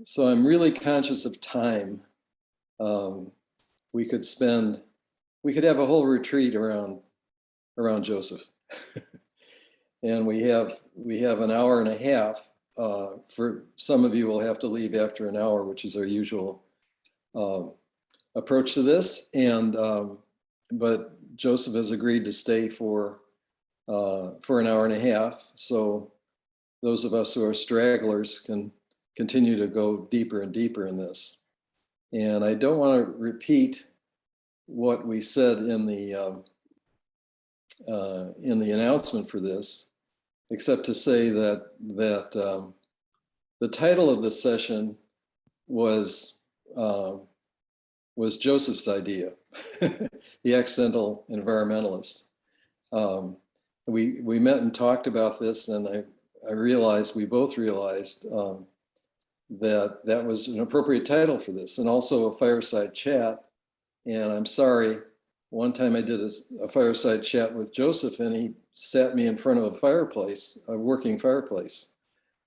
So I'm really conscious of time. We could have a whole retreat around Joseph. And we have an hour and a half. For some of you will have to leave after an hour, which is our usual approach to this. And but Joseph has agreed to stay for an hour and a half. So those of us who are stragglers can continue to go deeper and deeper in this. And I don't want to repeat what we said in the announcement for this, except to say that the title of this session was Joseph's idea, the Accidental Environmentalist. We met and talked about this, and we both realized that was an appropriate title for this, and also a fireside chat. And I'm sorry, one time I did a fireside chat with Joseph, and he sat me in front of a fireplace, a working fireplace.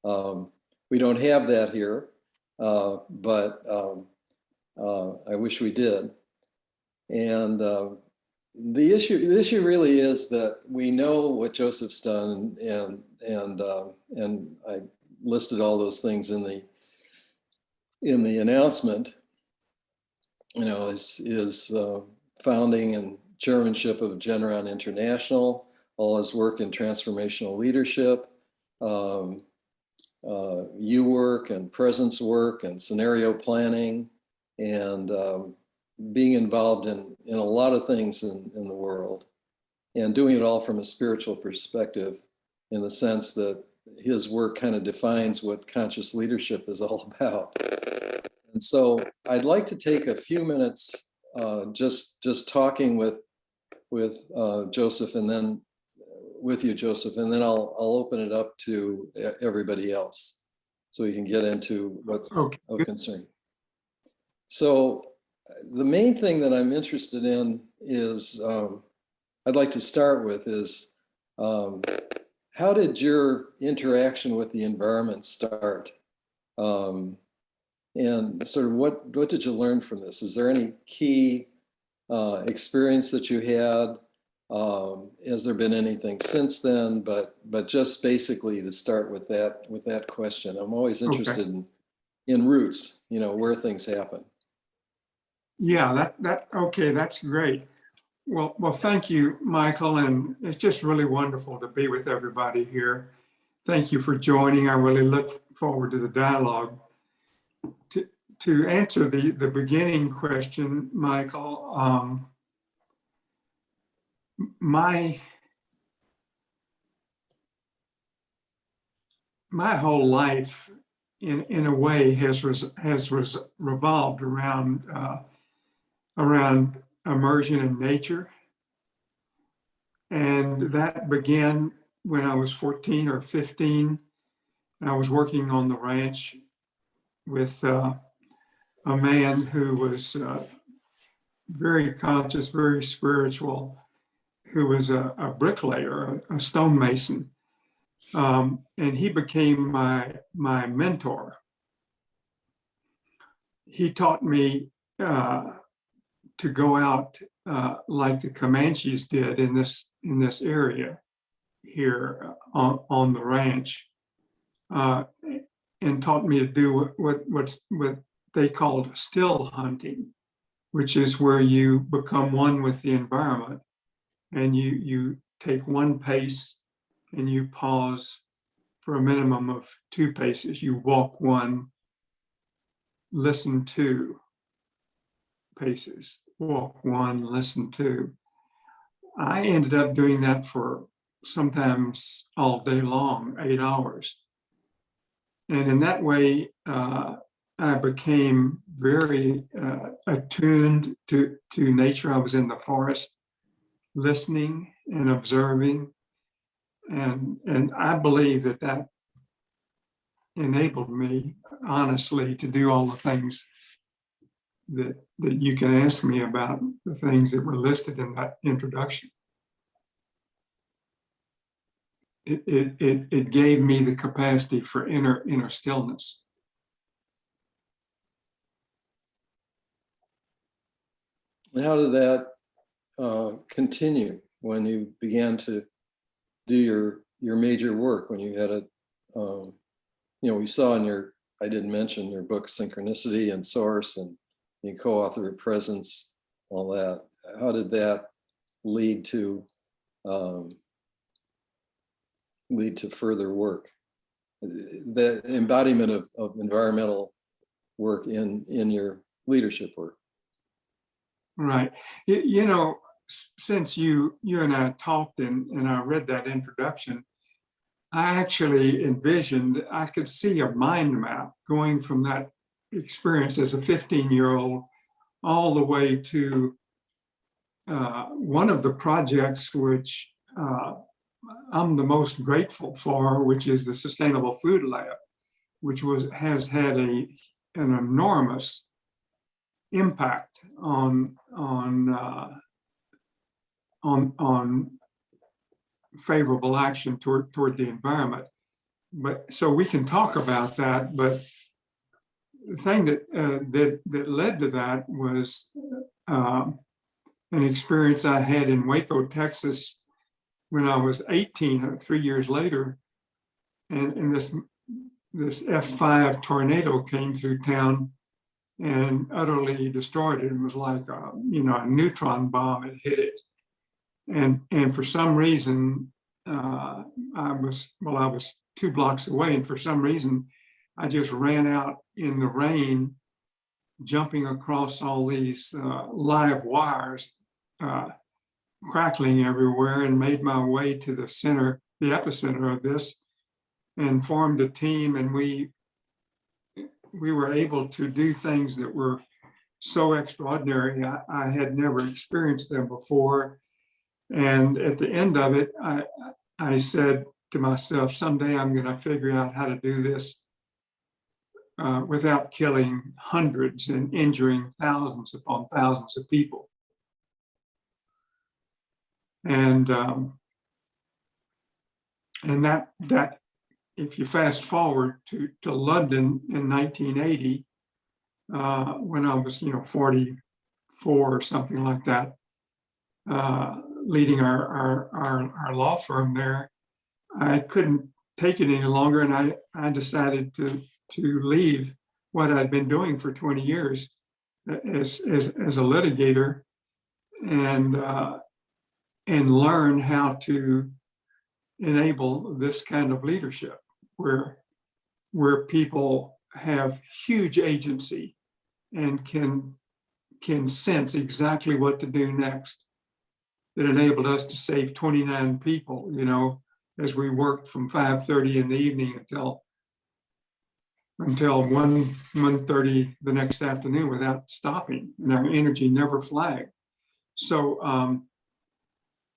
We don't have that here, but I wish we did. And the issue really is that we know what Joseph's done, and I listed all those things in the announcement. You know, his founding and chairmanship of Generon International, all his work in transformational leadership, U-work and presence work and scenario planning, and being involved in a lot of things in the world, and doing it all from a spiritual perspective, in the sense that his work kind of defines what conscious leadership is all about. And so I'd like to take a few minutes just talking with Joseph, and then with you, Joseph, and then I'll open it up to everybody else so we can get into what's of concern. So the main thing that I'm interested in is, I'd like to start with is, how did your interaction with the environment start? And sort of what did you learn from this? Is there any key experience that you had? Has there been anything since then? But just basically to start with that question. I'm always interested in roots, you know, where things happen. Yeah, that's great. Well, thank you, Michael, and it's just really wonderful to be with everybody here. Thank you for joining. I really look forward to the dialogue. To answer the beginning question, Michael, my whole life, in a way, has revolved around immersion in nature, and that began when I was 14 or 15. I was working on the ranch with a man who was very conscious, very spiritual, who was a bricklayer, a stonemason. And he became my mentor. He taught me to go out like the Comanches did in this area here on the ranch, and taught me to do what they called still hunting, which is where you become one with the environment, and you take one pace and you pause for a minimum of 2 paces. You walk 1, listen 2 paces, walk 1, listen 2. I ended up doing that for sometimes all day long, 8 hours. And in that way, I became very attuned to nature. I was in the forest, listening and observing. And I believe that enabled me, honestly, to do all the things that you can ask me about, the things that were listed in that introduction. It gave me the capacity for inner stillness. And how did that continue when you began to do your major work? When you had a, we saw in your, I didn't mention your book Synchronicity and Source, and you co-author Presence, all that. How did that lead to further work? The embodiment of environmental work in your leadership work. Right. Since you and I talked and I read that introduction, I actually envisioned, I could see a mind map going from that experience as a 15-year-old all the way to one of the projects which I'm the most grateful for, which is the Sustainable Food Lab, which has had an enormous impact on favorable action toward the environment. But so we can talk about that. But the thing that led to that was an experience I had in Waco, Texas, when I was 18, 3 years later, and this F5 tornado came through town and utterly destroyed it. It was like a neutron bomb had hit it. And for some reason, I was 2 blocks away, and for some reason, I just ran out in the rain, jumping across all these live wires, crackling everywhere, and made my way to the epicenter of this, and formed a team. And we were able to do things that were so extraordinary. I had never experienced them before. And at the end of it, I said to myself, someday I'm going to figure out how to do this without killing hundreds and injuring thousands upon thousands of people. And that if you fast forward to London in 1980, when I was 44 or something like that, leading our law firm there, I couldn't take it any longer, and I decided to leave what I'd been doing for 20 years as a litigator, and learn how to enable this kind of leadership where people have huge agency and can sense exactly what to do next. That enabled us to save 29 people, as we worked from 5:30 in the evening until 1:30 the next afternoon without stopping, and our energy never flagged. So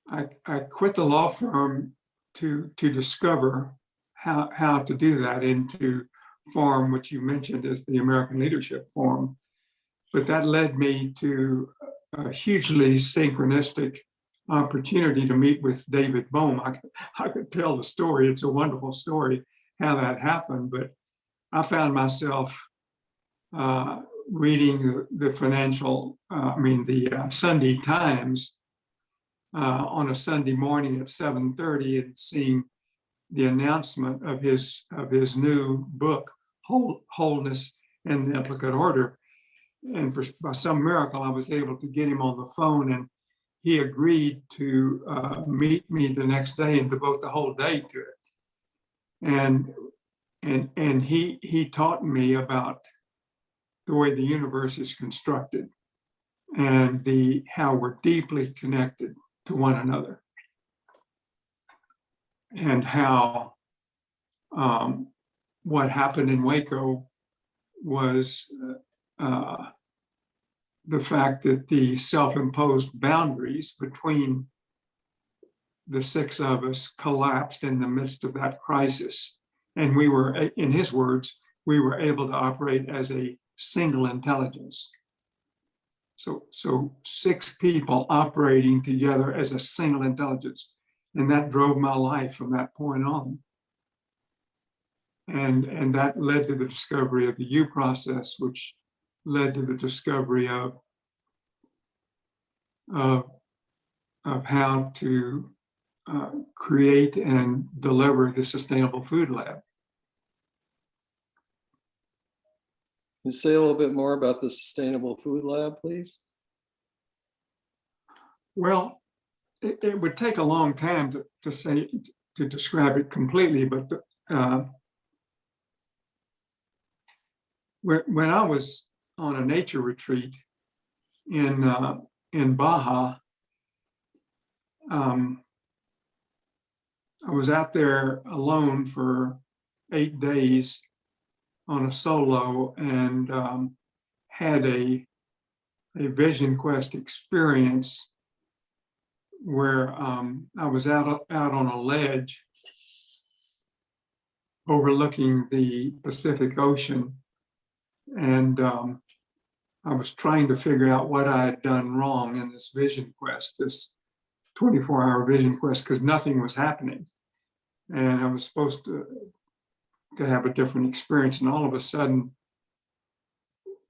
I quit the law firm to discover how to do that, and to form what you mentioned as the American Leadership Forum. But that led me to a hugely synchronistic opportunity to meet with David Bohm. I could tell the story. It's a wonderful story how that happened, but I found myself reading the Sunday Times on a Sunday morning at 7:30 and seeing the announcement of his new book, Wholeness and the Implicate Order. And by some miracle, I was able to get him on the phone, and he agreed to meet me the next day and devote the whole day to it. And he taught me about the way the universe is constructed, and how we're deeply connected to one another, and how what happened in Waco was the fact that the self-imposed boundaries between the 6 of us collapsed in the midst of that crisis. And we were, in his words, we were able to operate as a single intelligence. So 6 people operating together as a single intelligence. And that drove my life from that point on. And that led to the discovery of the U process, which led to the discovery of of, of how to create and deliver the Sustainable Food Lab. Can you say a little bit more about the Sustainable Food Lab, please? Well, it would take a long time to describe it completely, but when I was on a nature retreat in Baja, I was out there alone for 8 days on a solo and had a vision quest experience where I was out on a ledge overlooking the Pacific Ocean, and I was trying to figure out what I had done wrong in this vision quest, this 24-hour vision quest, because nothing was happening. And I was supposed to have a different experience. And all of a sudden,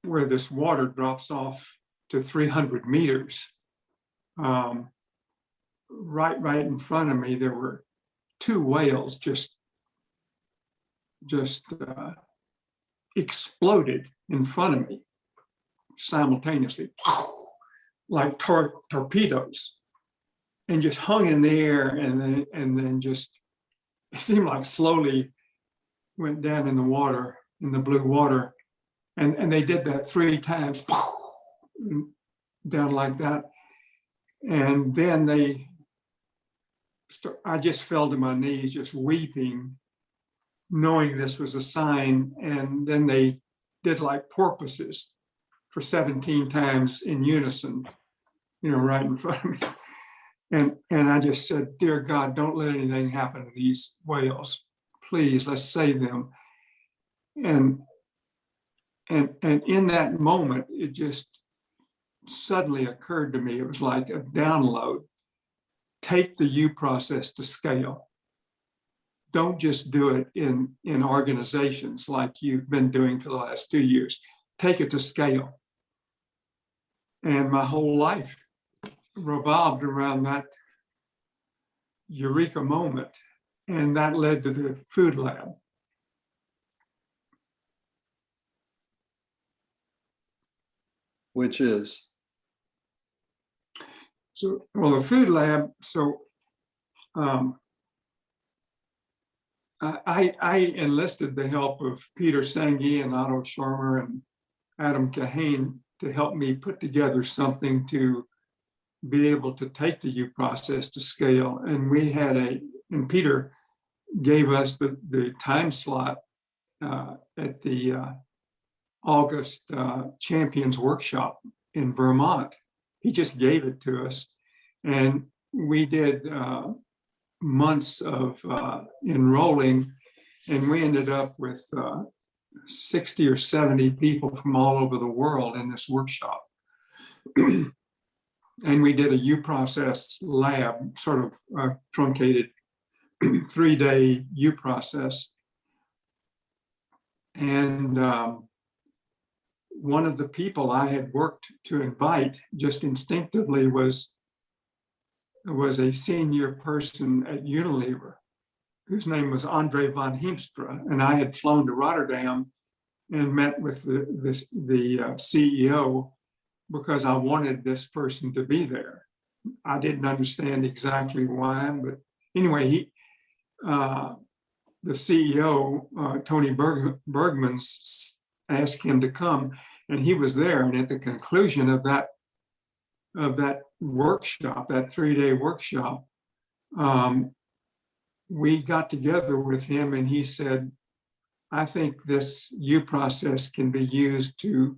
where this water drops off to 300 meters, right in front of me, there were 2 whales just exploded in front of me simultaneously, like torpedoes, and just hung in the air, and then just, it seemed like slowly went down in the water, in the blue water, and they did that 3 times, down like that, and then I just fell to my knees, just weeping, knowing this was a sign. And then they did like porpoises for 17 times in unison, right in front of me. And I just said, dear God, don't let anything happen to these whales. Please, let's save them. And in that moment, it just suddenly occurred to me, it was like a download. Take the U process to scale. Don't just do it in organizations like you've been doing for the last 2 years. Take it to scale. And my whole life revolved around that eureka moment. And that led to the food lab. Which is? So, well, the food lab, I enlisted the help of Peter Senge and Otto Schormer and Adam Kahane to help me put together something to be able to take the U process to scale. And we had and Peter gave us the time slot at the August Champions Workshop in Vermont. He just gave it to us. And we did months of enrolling, and we ended up with 60 or 70 people from all over the world in this workshop. And we did a U process lab, sort of truncated 3-day U process. And one of the people I had worked to invite just instinctively was a senior person at Unilever, whose name was Andre van Heemstra. And I had flown to Rotterdam and met with the CEO because I wanted this person to be there. I didn't understand exactly why, but anyway, the CEO, Tony Bergman, asked him to come, and he was there. And at the conclusion of that workshop, that 3-day workshop, we got together with him, and he said, I think this U process can be used to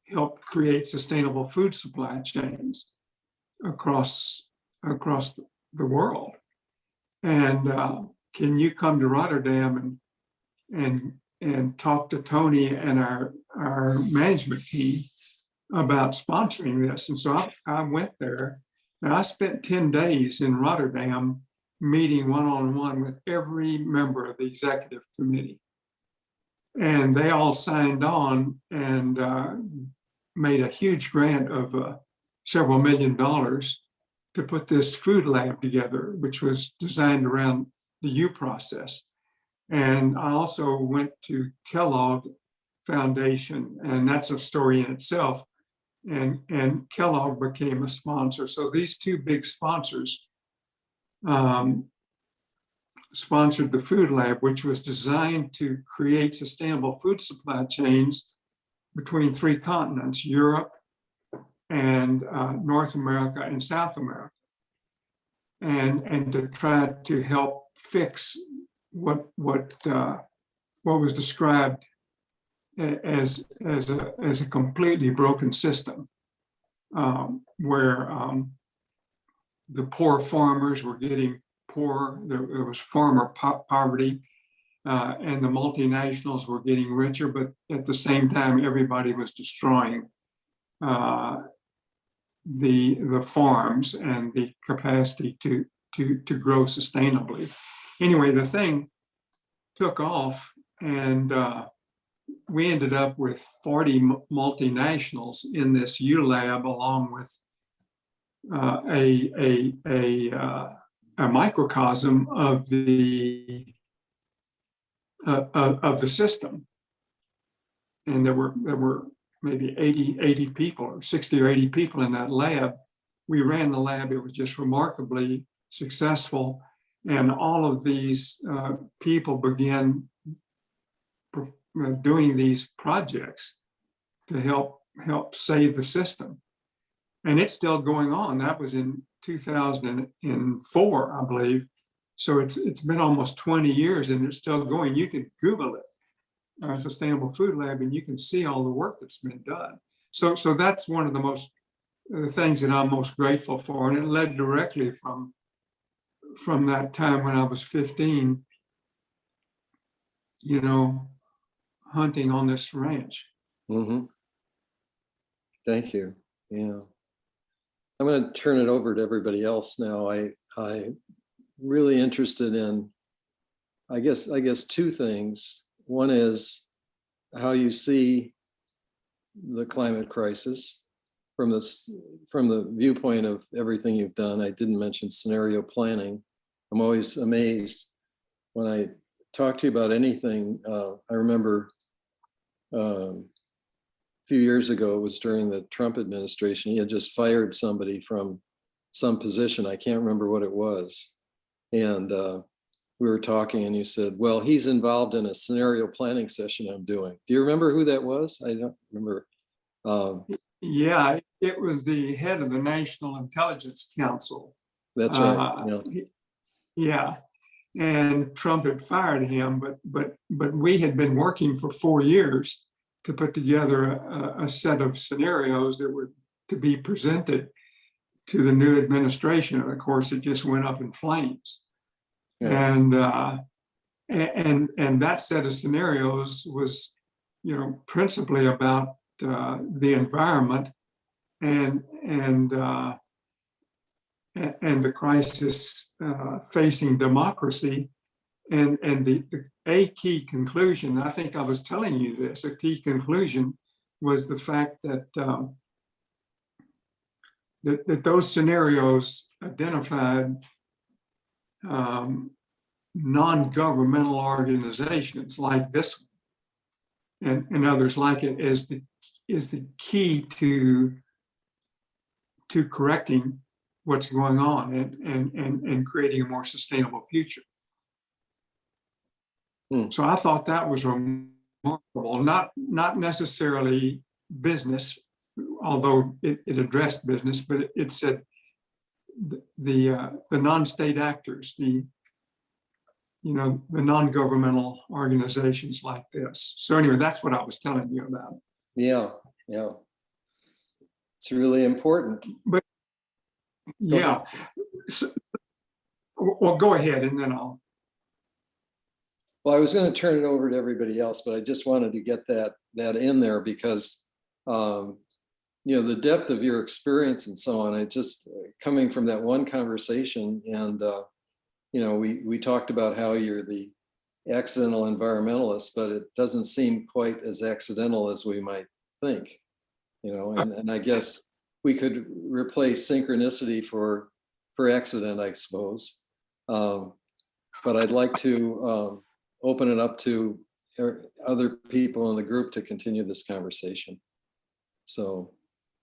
help create sustainable food supply chains across the world. And can you come to Rotterdam and talk to Tony and our management team about sponsoring this? And so I went there. Now, I spent 10 days in Rotterdam meeting one-on-one with every member of the executive committee. And they all signed on and made a huge grant of several $1 million to put this food lab together, which was designed around the U process. And I also went to Kellogg Foundation, and that's a story in itself. And Kellogg became a sponsor. So these two big sponsors sponsored the food lab, which was designed to create sustainable food supply chains between 3 continents, Europe and North America and South America, and to try to help fix what was described as a completely broken system, where the poor farmers were getting poorer. There was farmer poverty, and the multinationals were getting richer, but at the same time, everybody was destroying the farms and the capacity to grow sustainably. Anyway, the thing took off, and we ended up with 40 multinationals in this U lab, along with a microcosm of the system. And there were maybe 80 people, or 60 or 80 people in that lab. We ran the lab. It was just remarkably successful. And all of these people began doing these projects to help save the system. And it's still going on. That was in 2004, I believe. So it's been almost 20 years and it's still going. You can Google it, Sustainable Food Lab, and you can see all the work that's been done. So that's one of the things that I'm most grateful for. And it led directly from that time when I was 15, hunting on this ranch. Mm-hmm. Thank you. Yeah. I'm going to turn it over to everybody else now. I really interested in, I guess 2 things. One is how you see the climate crisis from the viewpoint of everything you've done. I didn't mention scenario planning. I'm always amazed when I talk to you about anything. I remember a few years ago, it was during the Trump administration. He had just fired somebody from some position. I can't remember what it was. And we were talking and you said, well, he's involved in a scenario planning session I'm doing. Do you remember who that was? I don't remember. Yeah, it was the head of the National Intelligence Council. That's right. Yeah. And Trump had fired him, but we had been working for 4 years to put together a set of scenarios that were to be presented to the new administration. And of course, it just went up in flames. Yeah. And that set of scenarios was, principally about the environment and the crisis facing democracy. And a key conclusion, I think I was telling you this, a key conclusion was the fact that that those scenarios identified non-governmental organizations like this one and others like it is the key to correcting what's going on and creating a more sustainable future. So I thought that was remarkable, not necessarily business, although it addressed business, but it said the non-state actors, the non-governmental organizations like this. So anyway, that's what I was telling you about. Yeah. It's really important. But yeah, so, well, go ahead and then I'll. Well, I was going to turn it over to everybody else, but I just wanted to get that in there because, the depth of your experience and so on, it just coming from that one conversation and, we talked about how you're the accidental environmentalist, but it doesn't seem quite as accidental as we might think, and I guess we could replace synchronicity for accident, I suppose. But I'd like to open it up to other people in the group to continue this conversation. So,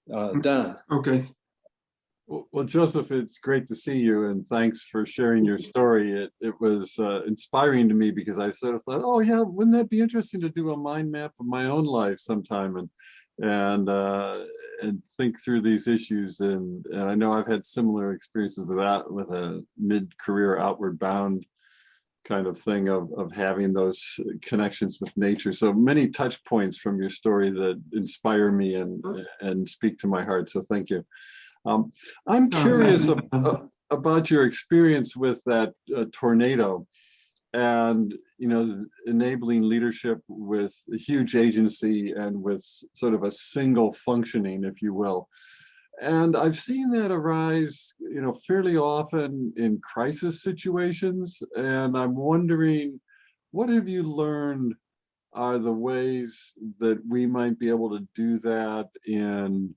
Don. Okay. Well, Joseph, it's great to see you, and thanks for sharing your story. It was inspiring to me because I sort of thought, oh yeah, wouldn't that be interesting to do a mind map of my own life sometime and think through these issues. And I know I've had similar experiences with that, with a mid-career outward bound kind of thing of having those connections with nature. So many touch points from your story that inspire me and speak to my heart. So thank you. I'm curious about your experience with that tornado, and enabling leadership with a huge agency and with sort of a single functioning, if you will. And I've seen that arise, fairly often in crisis situations. And I'm wondering, what have you learned are the ways that we might be able to do that in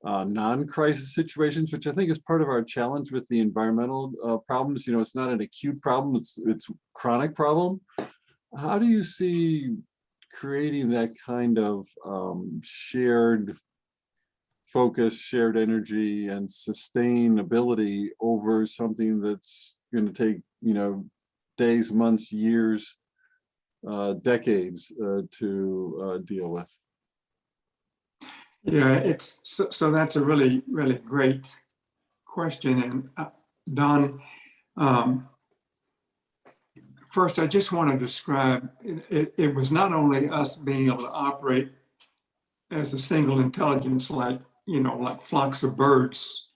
non-crisis situations, which I think is part of our challenge with the environmental problems. It's not an acute problem, it's a chronic problem. How do you see creating that kind of shared focus, shared energy, and sustainability over something that's going to take, days, months, years, decades to deal with? Yeah, it's so that's a really, really great question. And Don, first, I just want to describe, it was not only us being able to operate as a single intelligence, like flocks of birds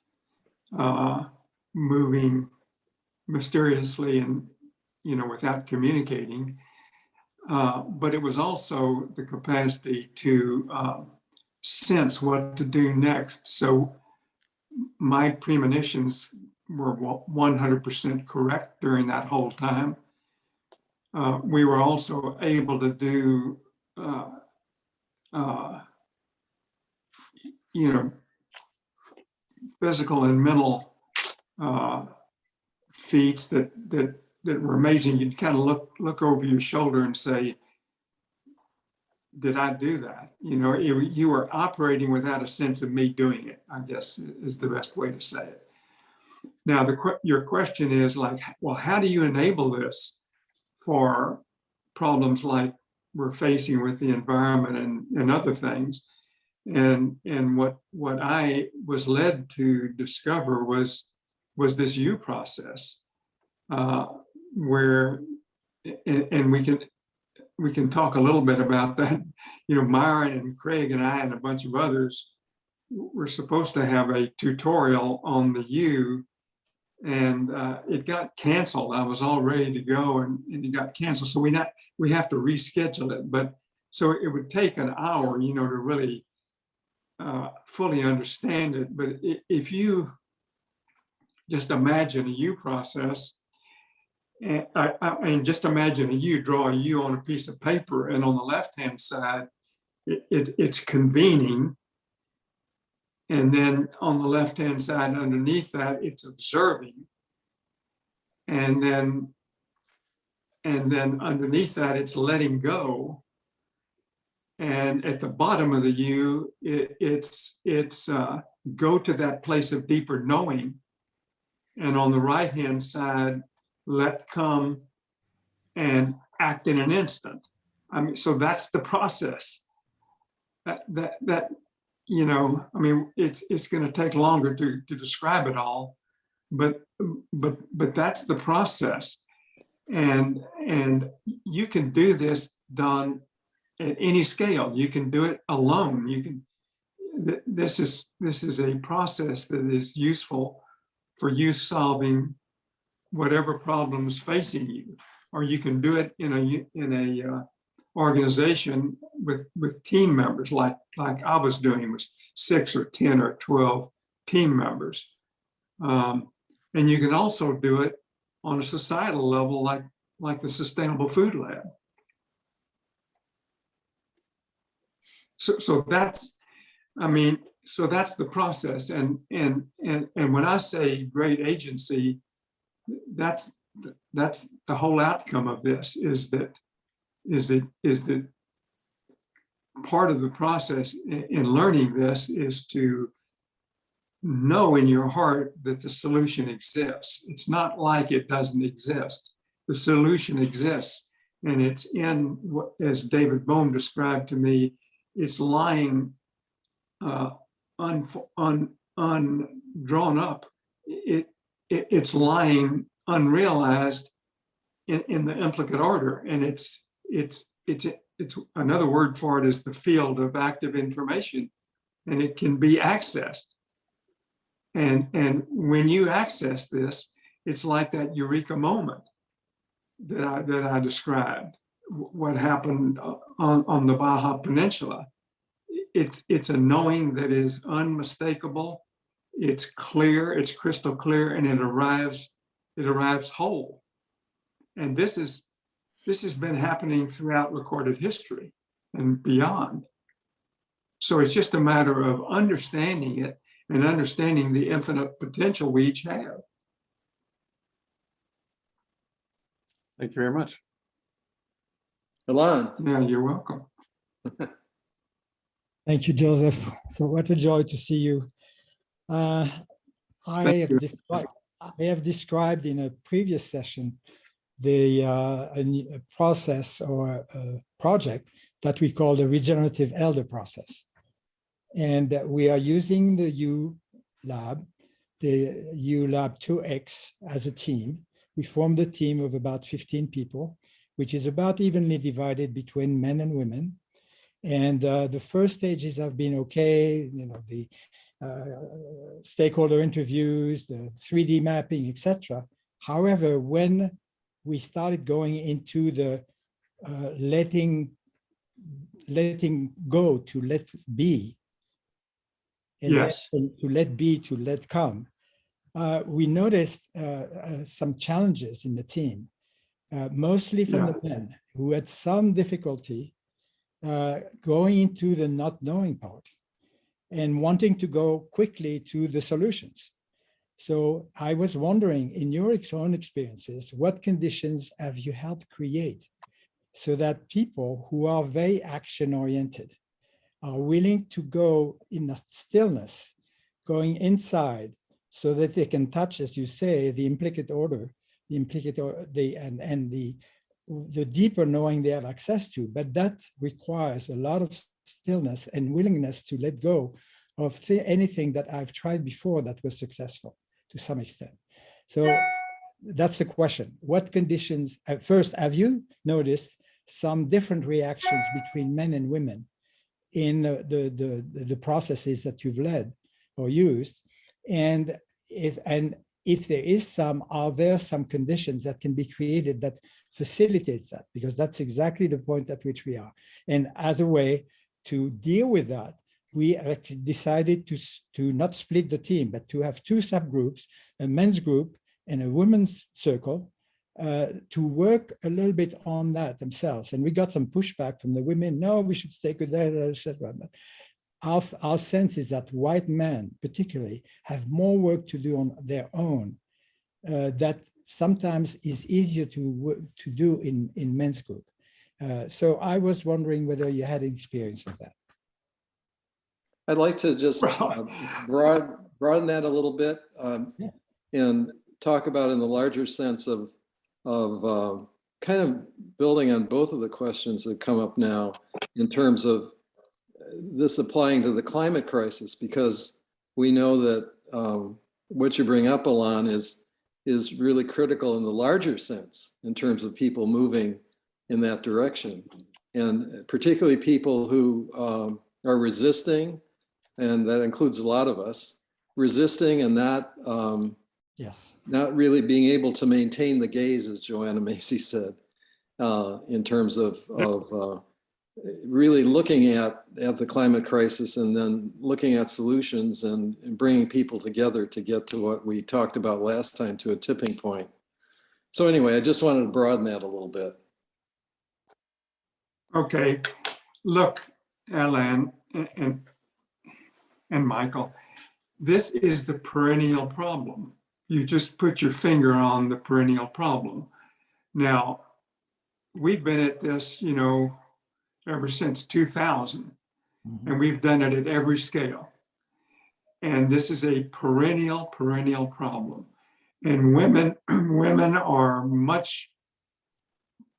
moving mysteriously and, without communicating, but it was also the capacity to sense what to do next. So my premonitions were 100% correct during that whole time. We were also able to do, physical and mental feats that were amazing. You'd kind of look over your shoulder and say, did I do that? You were operating without a sense of me doing it, I guess is the best way to say it. Now, your question is like, well, how do you enable this for problems like we're facing with the environment and other things? And what I was led to discover was this U process, where, and we can talk a little bit about that. Myron and Craig and I and a bunch of others were supposed to have a tutorial on the U, and it got canceled. I was all ready to go, and it got canceled. So we have to reschedule it. But so it would take an hour, to really fully understand it. But if you just imagine a U process, and just imagine you draw a U on a piece of paper, and on the left-hand side, it's convening. And then on the left-hand side underneath that, it's observing. And then underneath that, it's letting go. And at the bottom of the U, it's go to that place of deeper knowing. And on the right-hand side, let come and act in an instant. So that's the process. It's going to take longer to describe it all, but that's the process. And you can do this, Don, at any scale. You can do it alone. This is a process that is useful for you solving whatever problems facing you, or you can do it in a organization with team members, like I was doing, with 6 or 10 or 12 team members, and you can also do it on a societal level, like the Sustainable Food Lab. So that's, so that's the process. And when I say great agency, that's the whole outcome of this is that part of the process in learning this is to know in your heart that the solution exists. It's not like it doesn't exist. The solution exists, and it's in what, as David Bohm described to me, it's lying undrawn up. It's lying unrealized in the implicate order, and it's another word for it is the field of active information, and it can be accessed. And when you access this, it's like that eureka moment that I described. What happened on the Baja Peninsula? It's a knowing that is unmistakable. It's clear. It's crystal clear, and it arrives whole. And this has been happening throughout recorded history and beyond. So it's just a matter of understanding it and understanding the infinite potential we each have. Thank you very much. Alon. Yeah, you're welcome. Thank you, Joseph. So what a joy to see you. I have described in a previous session a process or a project that we call the regenerative elder process. And we are using the U Lab, the U Lab 2X as a team. We formed a team of about 15 people, which is about evenly divided between men and women. And the first stages have been okay, you know, the stakeholder interviews, the 3D mapping, etc. However, when we started going into the letting go to let be, and yes, to let be to let come, we noticed some challenges in the team, mostly from the men who had some difficulty going into the not knowing part and wanting to go quickly to the solutions. So I was wondering, in your own experiences, what conditions have you helped create so that people who are very action-oriented are willing to go in a stillness, going inside, so that they can touch, as you say, the implicate order, the deeper knowing they have access to. But that requires a lot of stillness and willingness to let go of anything that I've tried before that was successful to some extent. So that's the question. What conditions, first, have you noticed some different reactions between men and women in the processes that you've led or used? And if there is some, are there some conditions that can be created that facilitates that? Because that's exactly the point at which we are. And as a way to deal with that, we actually decided to not split the team, but to have two subgroups, a men's group and a women's circle, to work a little bit on that themselves. And we got some pushback from the women. No, we should stay with that, etc. But our sense is that white men particularly have more work to do on their own that sometimes is easier to do in men's group. So I was wondering whether you had experience of that. I'd like to just broaden that a little bit and talk about in the larger sense of kind of building on both of the questions that come up now in terms of this applying to the climate crisis, because we know that what you bring up, Alon, is really critical in the larger sense in terms of people moving in that direction, and particularly people who are resisting, and that includes a lot of us, resisting and not really being able to maintain the gaze, as Joanna Macy said, in terms of really looking at the climate crisis and then looking at solutions and bringing people together to get to what we talked about last time, to a tipping point. So anyway, I just wanted to broaden that a little bit. Okay, look, Alan, and and Michael, this is the perennial problem. You just put your finger on the perennial problem. Now, we've been at this, ever since 2000, and we've done it at every scale. And this is a perennial problem. And women are much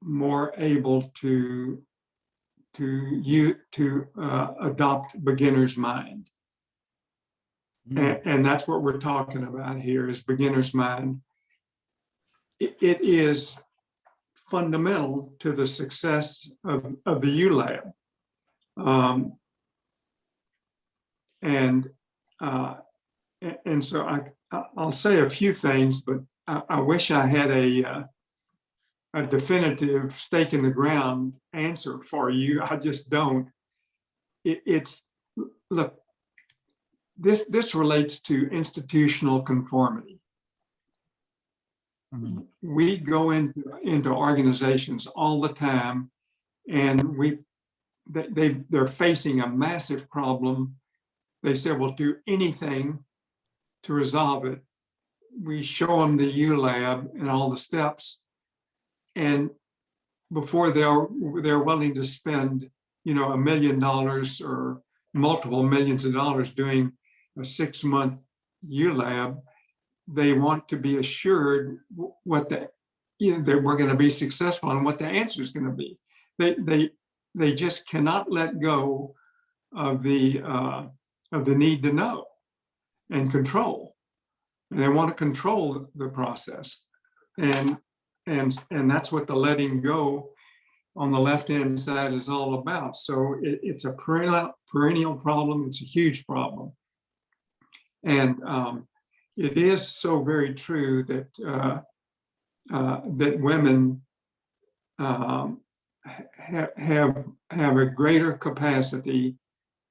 more able to adopt beginner's mind. And that's what we're talking about here is beginner's mind. It is fundamental to the success of the ULab. And so I'll say a few things, but I wish I had a definitive stake in the ground answer for you. I just don't. Look, this relates to institutional conformity. We go into organizations all the time, and they're facing a massive problem. They say, "We'll do anything to resolve it." We show them the ULab and all the steps, and before they're willing to spend, $1 million or multiple millions of dollars doing a 6-month ULab, they want to be assured that we're going to be successful and what the answer is going to be. They just cannot let go of the need to know and control. And they want to control the process, and that's what the letting go on the left-hand side is all about. So it's a perennial problem. It's a huge problem, and it is so very true that that women have a greater capacity.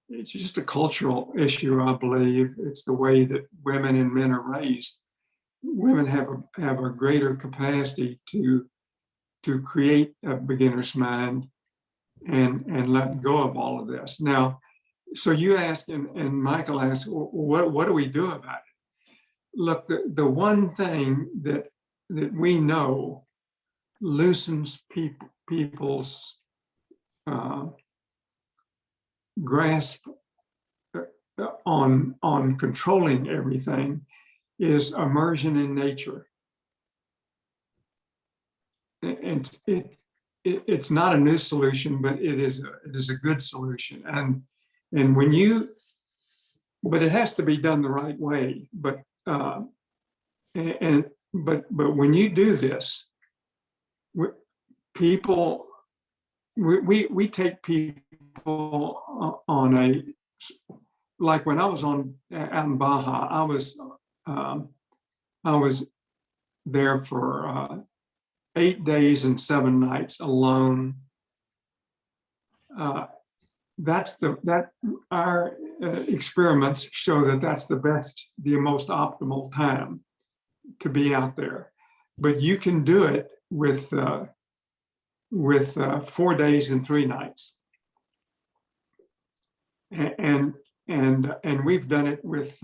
It's just a cultural issue, I believe. It's the way that women and men are raised. Women have a greater capacity to create a beginner's mind and let go of all of this. Now, so you asked, and Michael asked, what do we do about it? Look, the one thing that we know loosens people's grasp on controlling everything is immersion in nature. And it's not a new solution, but it is a good solution. And but it has to be done the right way. But when you do this, we take people on like when I was out in Baja, I was there for 8 days and 7 nights alone. Our experiments show that that's the most optimal time to be out there. But you can do it with 4 days and 3 nights, and we've done it with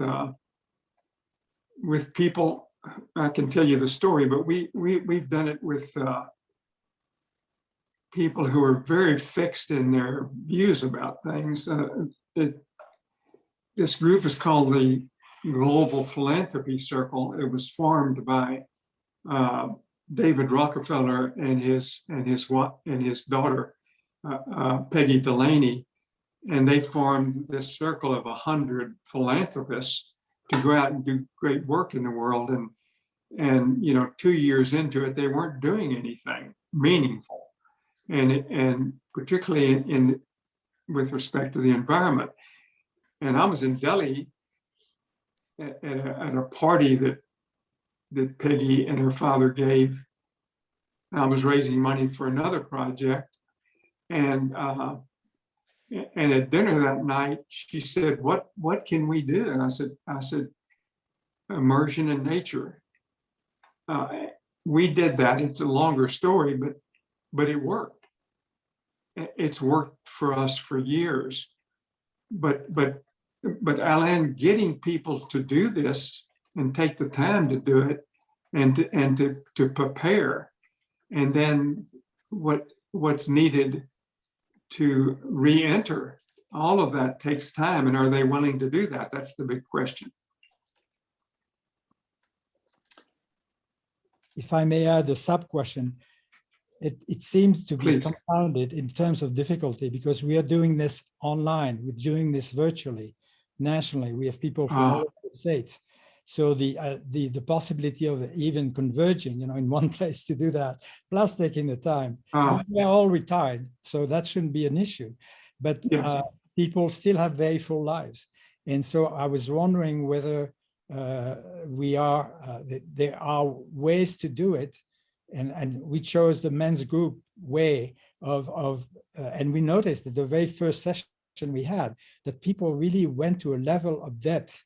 people. I can tell you the story, but we've done it with people who are very fixed in their views about things. This group is called the Global Philanthropy Circle. It was formed by David Rockefeller and his daughter Peggy Delaney, and they formed this circle of 100 philanthropists to go out and do great work in the world. And 2 years into it, they weren't doing anything meaningful, and particularly with respect to the environment. And I was in Delhi at a party that Peggy and her father gave. I was raising money for another project, and at dinner that night, she said, "What can we do?" And I said, immersion in nature. We did that. It's a longer story, but it worked. It's worked for us for years. But but Alan, getting people to do this and take the time to do it and to prepare, and then what's needed to re-enter, all of that takes time. And are they willing to do that? That's the big question. If I may add a sub-question, it seems to be Please. compounded in terms of difficulty because we are doing this online, we're doing this virtually, nationally. We have people from all over the states. So the possibility of even converging, in one place to do that, plus taking the time, we're all retired, so that shouldn't be an issue. But Yes. People still have very full lives. And so I was wondering whether there are ways to do it. And we chose the men's group way and we noticed that the very first session we had, that people really went to a level of depth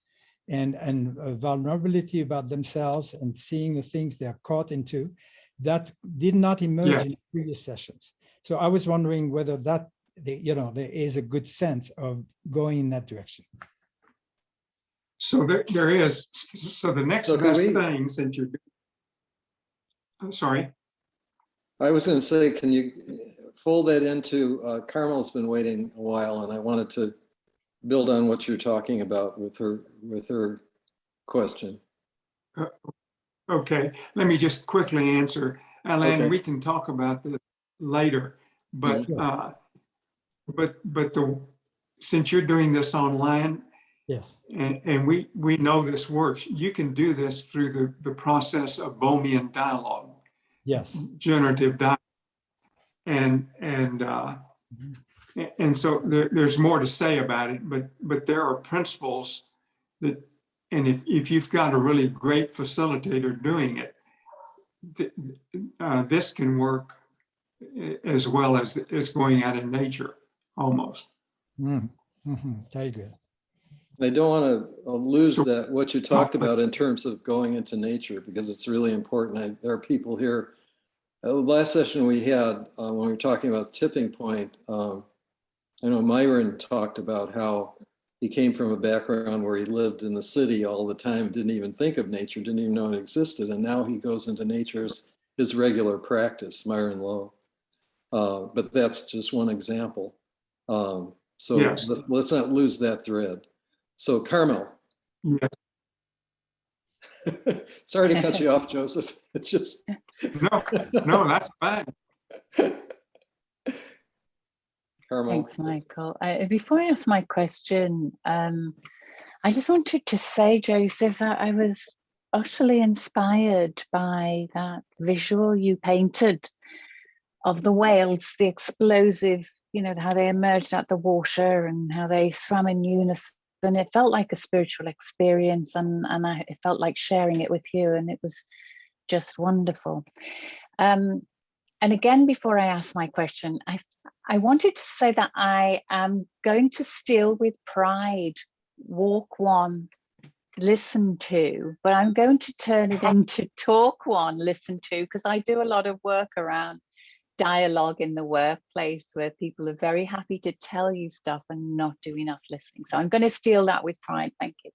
and vulnerability about themselves and seeing the things they're caught into that did not emerge in previous sessions. So I was wondering whether there is a good sense of going in that direction. So there is. So the next best thing, since you're, I'm sorry. I was going to say, can you fold that into, Carmel's been waiting a while, and I wanted to build on what you're talking about with her question. Okay, let me just quickly answer. Alain, Okay. we can talk about this later, but since you're doing this online, yes, and we know this works, you can do this through the process of Bohmian dialogue. Yes. Generative dialogue. And so there's more to say about it, but there are principles that, and if you've got a really great facilitator doing it, this can work as well as going out in nature, almost. Very good. I don't want to lose that, what you talked about in terms of going into nature, because it's really important. There are people here. The last session we had, when we were talking about the tipping point, I know Myron talked about how he came from a background where he lived in the city all the time, didn't even think of nature, didn't even know it existed. And now he goes into nature as his regular practice, Myron Lowe. But that's just one example. So yes. let's not lose that thread. So Carmel. Yes. Sorry to cut you off, Joseph. It's just. No, that's fine. Carmel. Thanks, Michael. Before I ask my question, I just wanted to say, Joseph, that I was utterly inspired by that visual you painted of the whales, the explosive, how they emerged out the water and how they swam in unison. And it felt like a spiritual experience, and it felt like sharing it with you, and it was just wonderful. And again, before I ask my question, I wanted to say that I am going to still with pride walk one, listen to, but I'm going to turn it into talk one, listen to, because I do a lot of work around dialogue in the workplace where people are very happy to tell you stuff and not do enough listening. So I'm going to steal that with pride. Thank you.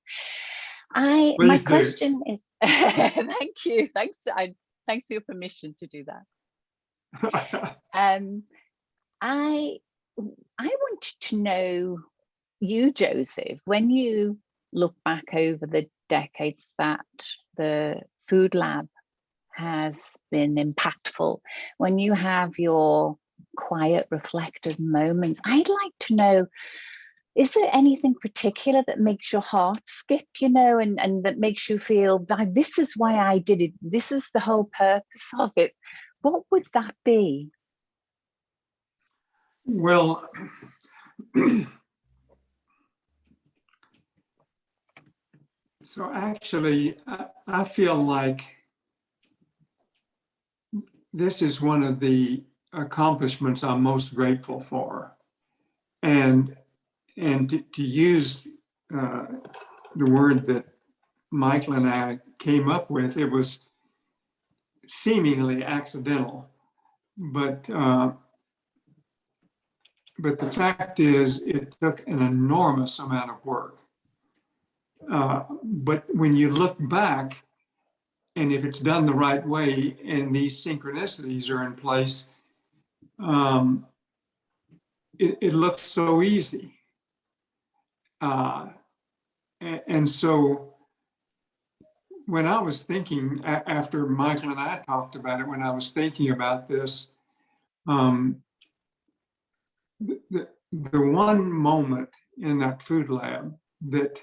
My question is, thank you. Thanks for your permission to do that. I wanted to know you, Joseph, when you look back over the decades that the Food Lab has been impactful, when you have your quiet, reflective moments, I'd like to know, is there anything particular that makes your heart skip, and that makes you feel that this is why I did it, this is the whole purpose of it? What would that be? Well, so actually, I feel like this is one of the accomplishments I'm most grateful for. And to use the word that Michael and I came up with, it was seemingly accidental, but the fact is it took an enormous amount of work. But when you look back, and if it's done the right way, and these synchronicities are in place, it looks so easy. And so when I was thinking, after Michael and I talked about it, when I was thinking about this, the one moment in that food lab that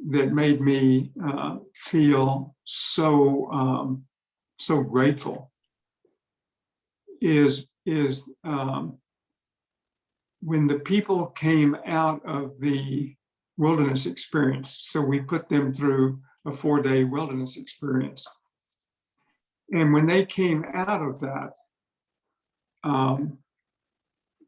made me feel so so grateful is when the people came out of the wilderness experience. So we put them through a 4-day wilderness experience. And when they came out of that,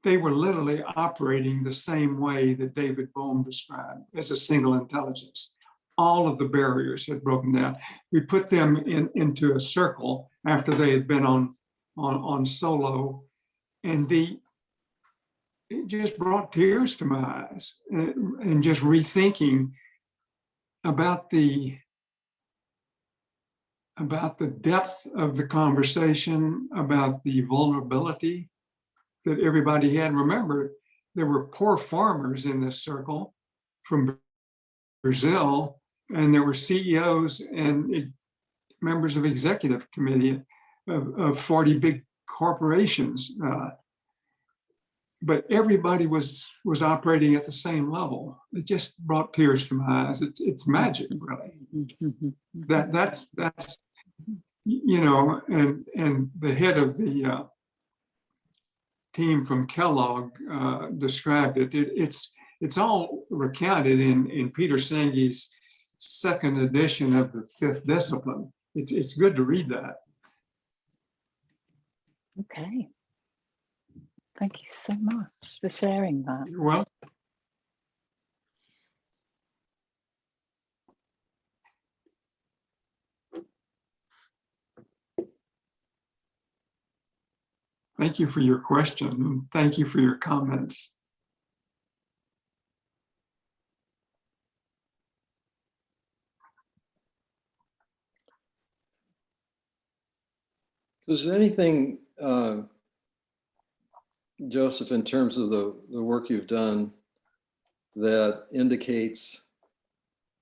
they were literally operating the same way that David Bohm described as a single intelligence. All of the barriers had broken down. We put them into a circle after they had been on solo, and it just brought tears to my eyes, and just rethinking about the depth of the conversation, about the vulnerability that everybody had. Remember, there were poor farmers in this circle from Brazil, and there were CEOs and members of executive committee of 40 big corporations. But everybody was operating at the same level. It just brought tears to my eyes. It's magic, really. That's you know, and the head of the team from Kellogg described it. It's all recounted in Peter Senge's second edition of the Fifth Discipline. It's good to read that. Okay. Thank you so much for sharing that. Well, thank you for your question, and thank you for your comments. Is there anything, Joseph, in terms of the work you've done that indicates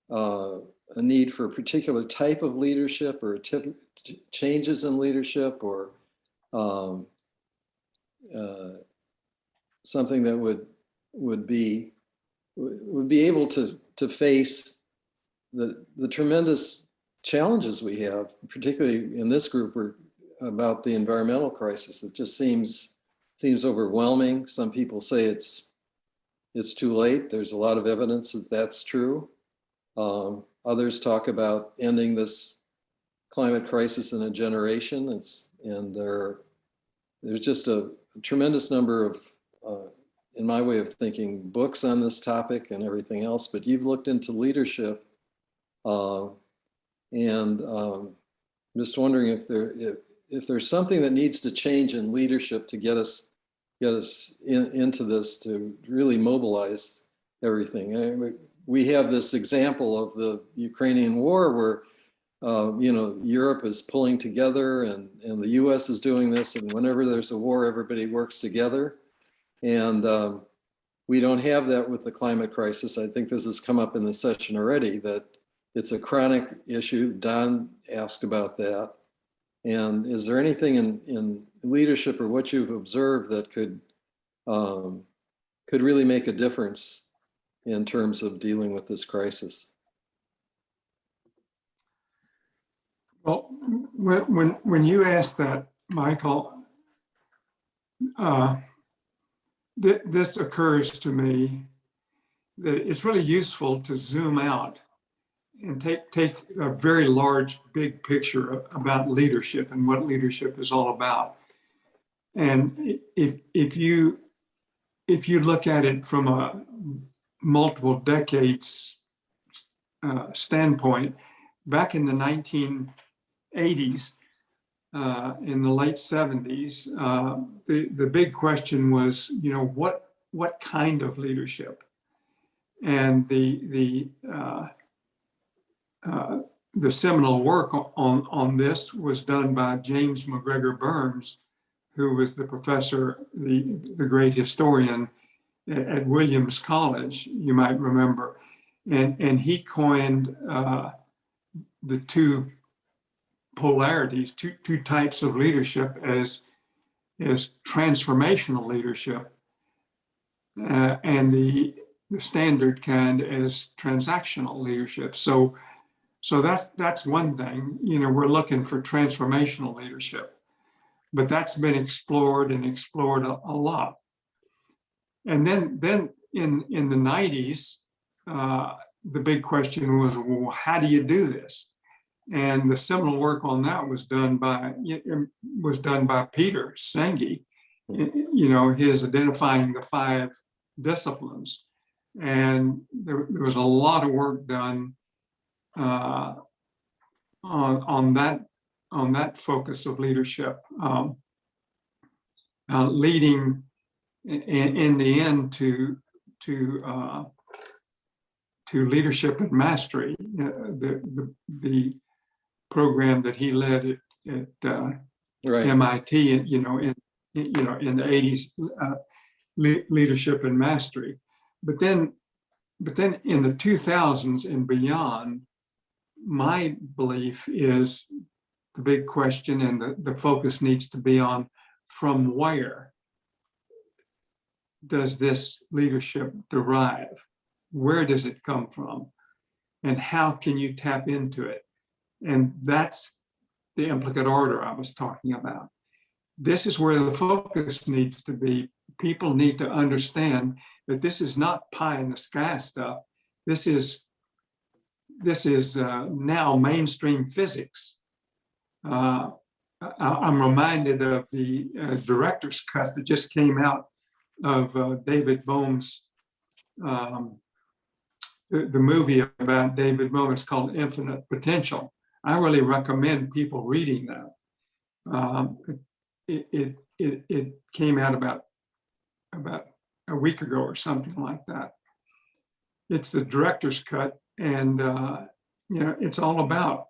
a need for a particular type of leadership, or changes in leadership, or something that would be able to face the tremendous challenges we have, particularly in this group, about the environmental crisis? It just seems overwhelming. Some people say it's too late. There's a lot of evidence that that's true. Others talk about ending this climate crisis in a generation. There's just a tremendous number of, in my way of thinking, books on this topic and everything else. But you've looked into leadership, and I'm just wondering if there's something that needs to change in leadership to get us into this, to really mobilize everything. We have this example of the Ukrainian war where Europe is pulling together, and the US is doing this, and whenever there's a war, everybody works together. And we don't have that with the climate crisis. I think this has come up in the session already, that it's a chronic issue. Don asked about that. And is there anything in leadership or what you've observed that could really make a difference in terms of dealing with this crisis? Well, when you ask that, Michael, this occurs to me that it's really useful to zoom out and take a very large, big picture about leadership and what leadership is all about. And if you look at it from a multiple decades standpoint, back in the 1980s, in the late 70s, the big question was, what kind of leadership? And the seminal work on this was done by James McGregor Burns, who was the professor, the great historian at Williams College, you might remember. And he coined the two polarities, two types of leadership as transformational leadership and the standard kind as transactional leadership. So that's one thing. We're looking for transformational leadership, but that's been explored a lot. And then in the 90s, the big question was, well, how do you do this? And the seminal work on that was done by Peter Senge, his identifying the 5 disciplines. And there was a lot of work done on that focus of leadership, leading in the end to leadership and mastery. The program that he led at Right. MIT, in the 80s, leadership and mastery. But then in the 2000s and beyond, my belief is the big question, and the focus needs to be on from where does this leadership derive? Where does it come from? And how can you tap into it? And that's the implicate order I was talking about. This is where the focus needs to be. People need to understand that this is not pie in the sky stuff. This is now mainstream physics. I'm reminded of the director's cut that just came out of David Bohm's, the movie about David Bohm. It's called Infinite Potential. I really recommend people reading that. It came out about a week ago or something like that. It's the director's cut, and it's all about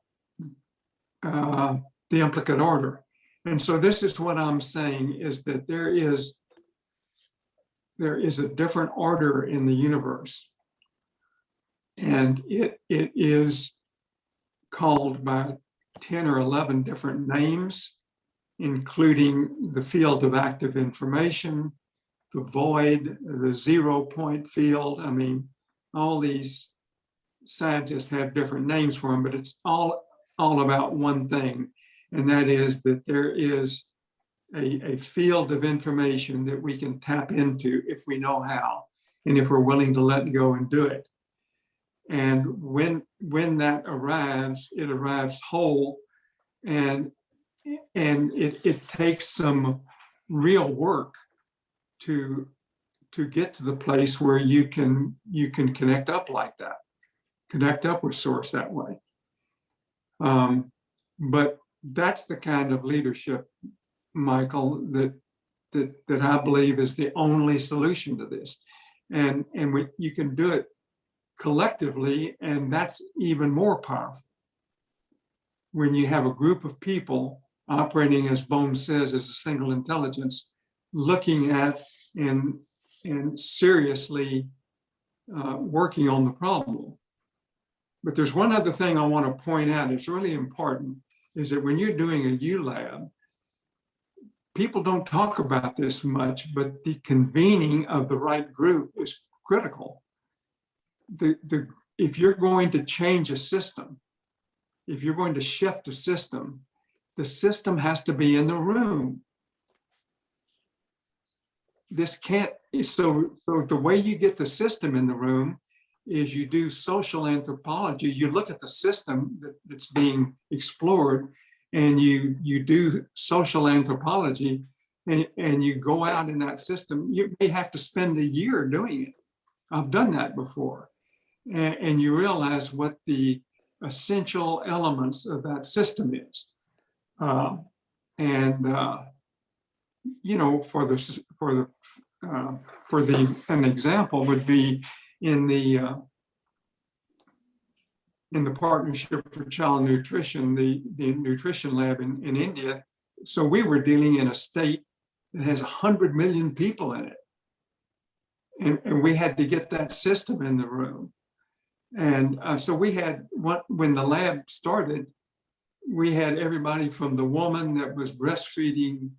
the implicate order. And so this is what I'm saying, is that there is a different order in the universe, and it is called by 10 or 11 different names, including the field of active information, the void, the 0 point field. I mean, all these scientists have different names for them, but it's all about one thing, and that is that there is a field of information that we can tap into if we know how, and if we're willing to let go and do it. And when that arrives, it arrives whole, and it takes some real work to get to the place where you can connect up like that, connect up with source that way. But that's the kind of leadership, Michael, that I believe is the only solution to this. And you can do it collectively, and that's even more powerful. When you have a group of people operating, as Bohm says, as a single intelligence, looking at and seriously working on the problem. But there's one other thing I want to point out, it's really important, is that when you're doing a ULab, people don't talk about this much, but the convening of the right group is critical. If you're going to change a system, if you're going to shift a system, the system has to be in the room. This can't, so the way you get the system in the room is you do social anthropology. You look at the system that's being explored, and you do social anthropology, and you go out in that system. You may have to spend a year doing it. I've done that before. And you realize what the essential elements of that system is. An example would be, in the Partnership for Child Nutrition, the nutrition lab in India. So we were dealing in a state that has 100 million people in it. And we had to get that system in the room. And so we had, when the lab started, we had everybody from the woman that was breastfeeding,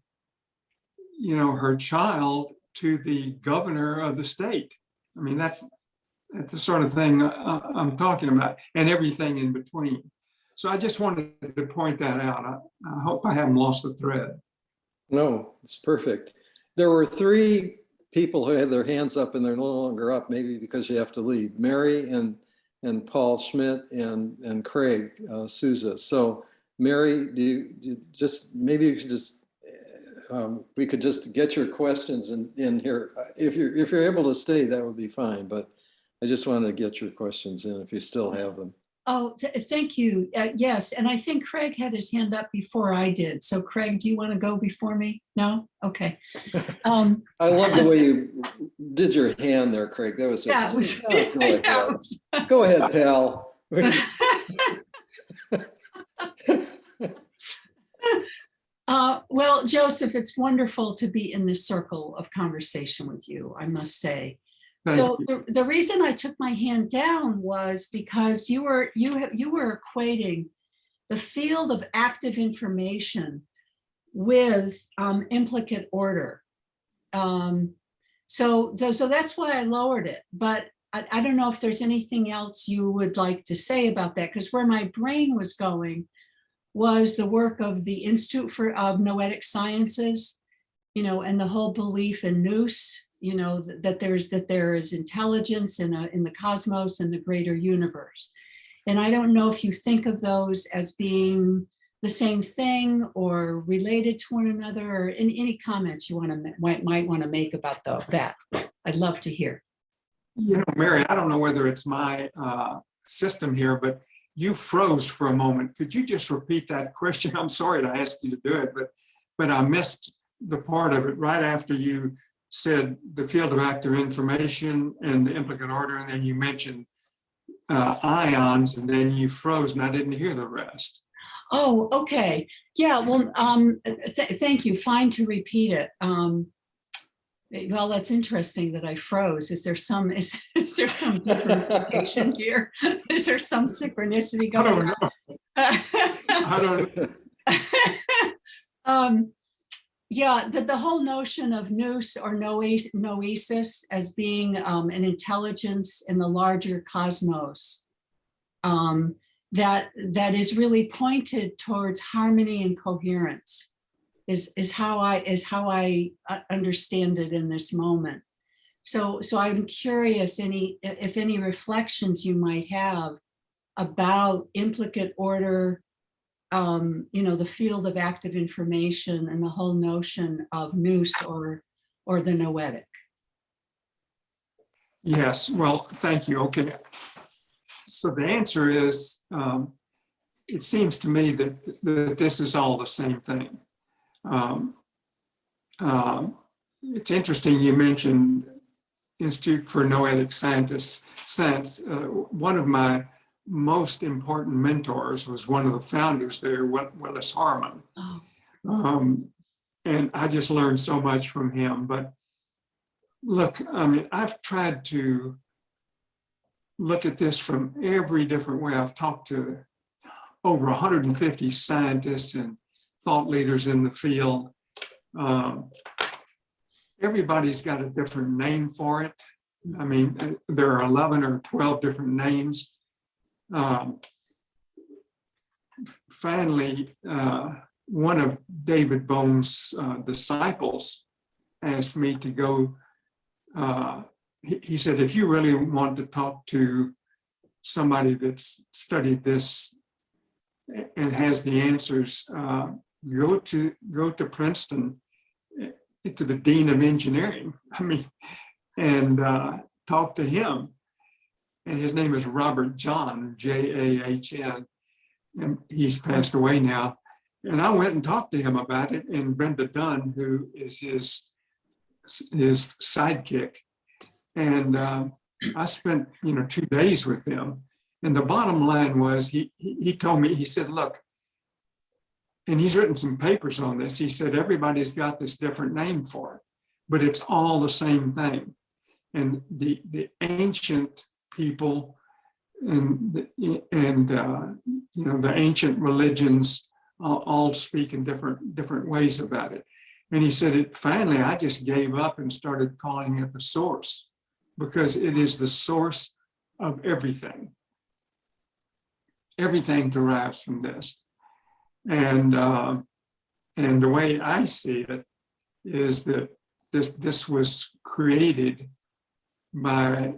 her child, to the governor of the state. I mean, that's the sort of thing I'm talking about, and everything in between. So I just wanted to point that out. I hope I haven't lost the thread. No, it's perfect. There were 3 people who had their hands up and they're no longer up, maybe because you have to leave. Mary and Paul Schmidt and Craig Souza. So Mary, maybe you could just, we could just get your questions in here. If you're able to stay, that would be fine. But I just wanted to get your questions in if you still have them. Oh, thank you. Yes, and I think Craig had his hand up before I did. So Craig, do you want to go before me? No? Okay. I love the way you did your hand there, Craig. That was such go ahead, pal. Well, Joseph, it's wonderful to be in this circle of conversation with you, I must say. So the reason I took my hand down was because you were equating the field of active information with implicate order. So that's why I lowered it. But I don't know if there's anything else you would like to say about that, because where my brain was going was the work of the Institute of Noetic Sciences, and the whole belief in nous, that there is intelligence in the cosmos and the greater universe. And I don't know if you think of those as being the same thing or related to one another, or any comments you might want to make about that. I'd love to hear. Mary, I don't know whether it's my system here, but you froze for a moment. Could you just repeat that question? I'm sorry to ask you to do it, but I missed the part of it right after you said the field of active information and the implicate order, and then you mentioned ions, and then you froze, and I didn't hear the rest. Oh, okay. Yeah, well, thank you. Fine to repeat it. Well, that's interesting that I froze. Is there some differentiation here? Is there some synchronicity going on? I don't know. Yeah, the whole notion of nous or noesis as being an intelligence in the larger cosmos that is really pointed towards harmony and coherence is how I understand it in this moment. So I'm curious if any reflections you might have about implicate order, the field of active information and the whole notion of nous or the noetic. Yes, well, thank you. Okay. So the answer is, it seems to me that this is all the same thing. It's interesting you mentioned Institute for Noetic Science. One of my most important mentors was one of the founders there, Willis Harman. Oh. And I just learned so much from him. But look, I mean, I've tried to look at this from every different way. I've talked to over 150 scientists and thought leaders in the field. Everybody's got a different name for it. I mean, there are 11 or 12 different names. Finally, one of David Bohm's disciples asked me to go. He said, if you really want to talk to somebody that's studied this and has the answers, go to Princeton, to the Dean of Engineering. I mean, and talk to him. And his name is Robert John, Jahn, and he's passed away now. And I went and talked to him about it, and Brenda Dunn, who is his sidekick. And I spent, 2 days with them. And the bottom line was, he told me, he said, look, and he's written some papers on this. He said, everybody's got this different name for it, but it's all the same thing. And the ancient people and the ancient religions all speak in different ways about it. And he said, finally, I just gave up and started calling it the source, because it is the source of everything. Everything derives from this. And the way I see it is that this was created by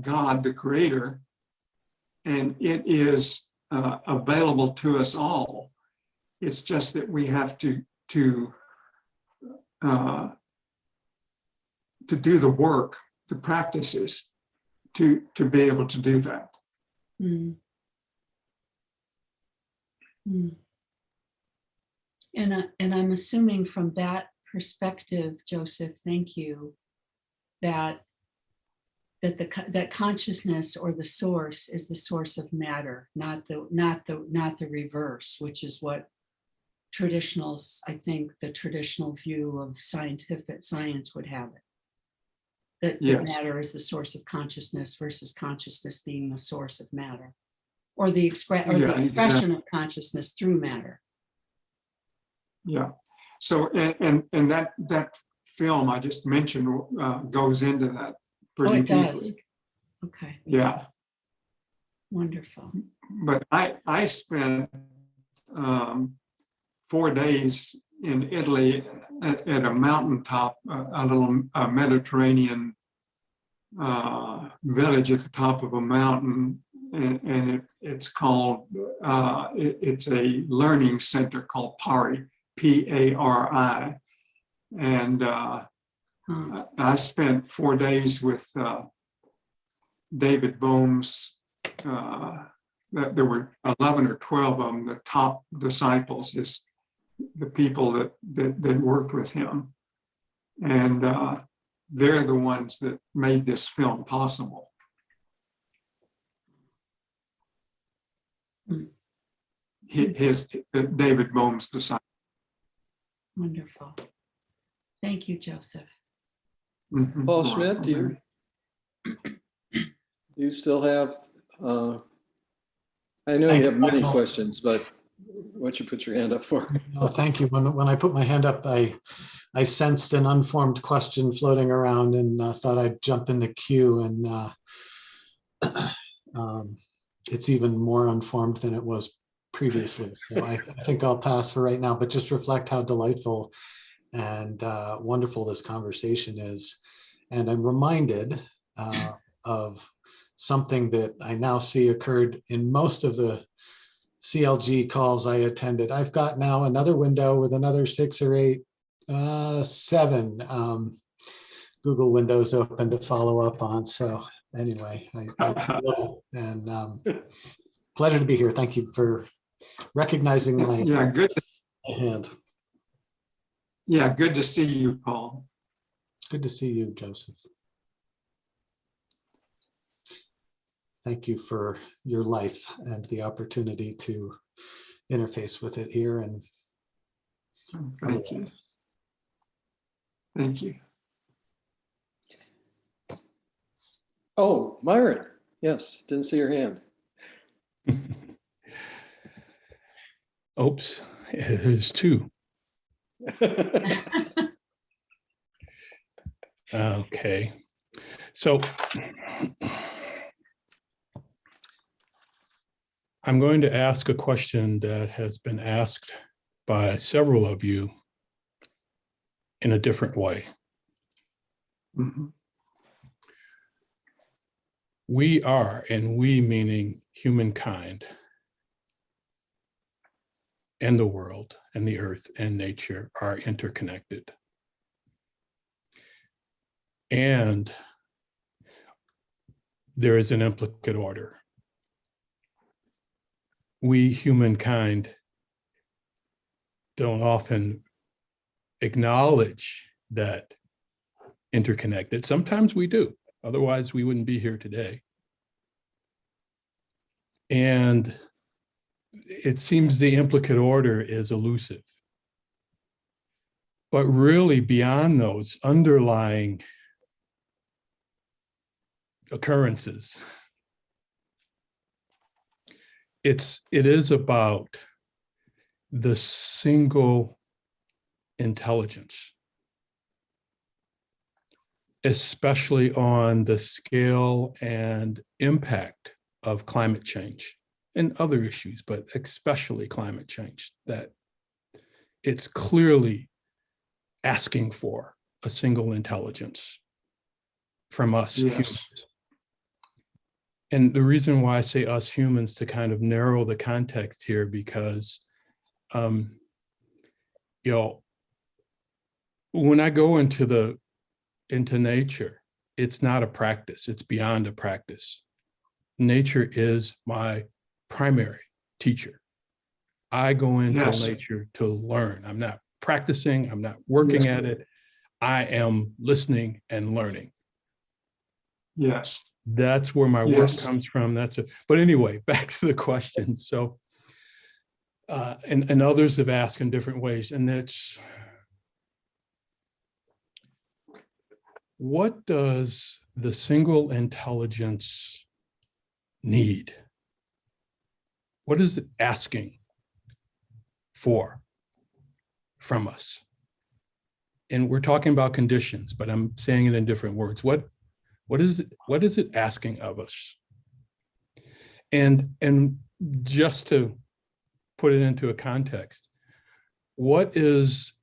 God, the Creator, and it is available to us all. It's just that we have to do the work, the practices, to be able to do that. Mm. Mm. And I'm assuming from that perspective, Joseph, thank you, that consciousness or the source is the source of matter, not the reverse, which is what traditionals, I think the traditional view of science would have it. That matter is the source of consciousness versus consciousness being the source of matter, or the expression of consciousness through matter. Yeah. So and that film I just mentioned goes into that pretty deeply. Does. Okay. Yeah. Wonderful. But I spent 4 days in Italy at a mountaintop, a little Mediterranean village at the top of a mountain, and it's called it's a learning center called Pari, P-A-R-I, and I spent 4 days with David Bohm's. There were 11 or 12 of them, the top disciples, is the people that worked with him. And they're the ones that made this film possible. David Bohm's disciples. Wonderful. Thank you, Joseph. Mm-hmm. Paul Schmidt, do you still have, I know you have many questions, but what you put your hand up for? No, thank you. When I put my hand up, I sensed an unformed question floating around and thought I'd jump in the queue, and it's even more unformed than it was previously. So I think I'll pass for right now, but just reflect how delightful and wonderful this conversation is. And I'm reminded of something that I now see occurred in most of the CLG calls I attended. I've got now another window with another 6 or 8, 7 Google windows open to follow up on. So anyway, I and pleasure to be here. Thank you for recognizing my hand. Yeah, good to see you, Paul. Good to see you, Joseph. Thank you for your life and the opportunity to interface with it here. And thank you. Thank you. Oh, Myron. Yes, didn't see your hand. Oops, there's 2. Okay, so I'm going to ask a question that has been asked by several of you in a different way. Mm-hmm. We are, and we meaning humankind, and the world and the earth and nature are interconnected. And there is an implicate order. We, humankind, don't often acknowledge that interconnected. Sometimes we do, Otherwise, we wouldn't be here today. And it seems the implicate order is elusive. But really, beyond those underlying occurrences, it is about the single intelligence, especially on the scale and impact of climate change and other issues, but especially climate change, that it's clearly asking for a single intelligence from us humans. And the reason why I say us humans, to kind of narrow the context here, because you know, when I go into nature, it's not a practice, it's beyond a practice. Nature is my primary teacher. I go into nature to learn. I'm not practicing, I'm not working at it. I am listening and learning. Yes. That's where my work comes from. But anyway, back to the question. So, and others have asked in different ways, and it's, what does the single intelligence need? What is it asking for from us? And we're talking about conditions, but I'm saying it in different words. What is it asking of us? And just to put it into a context, what is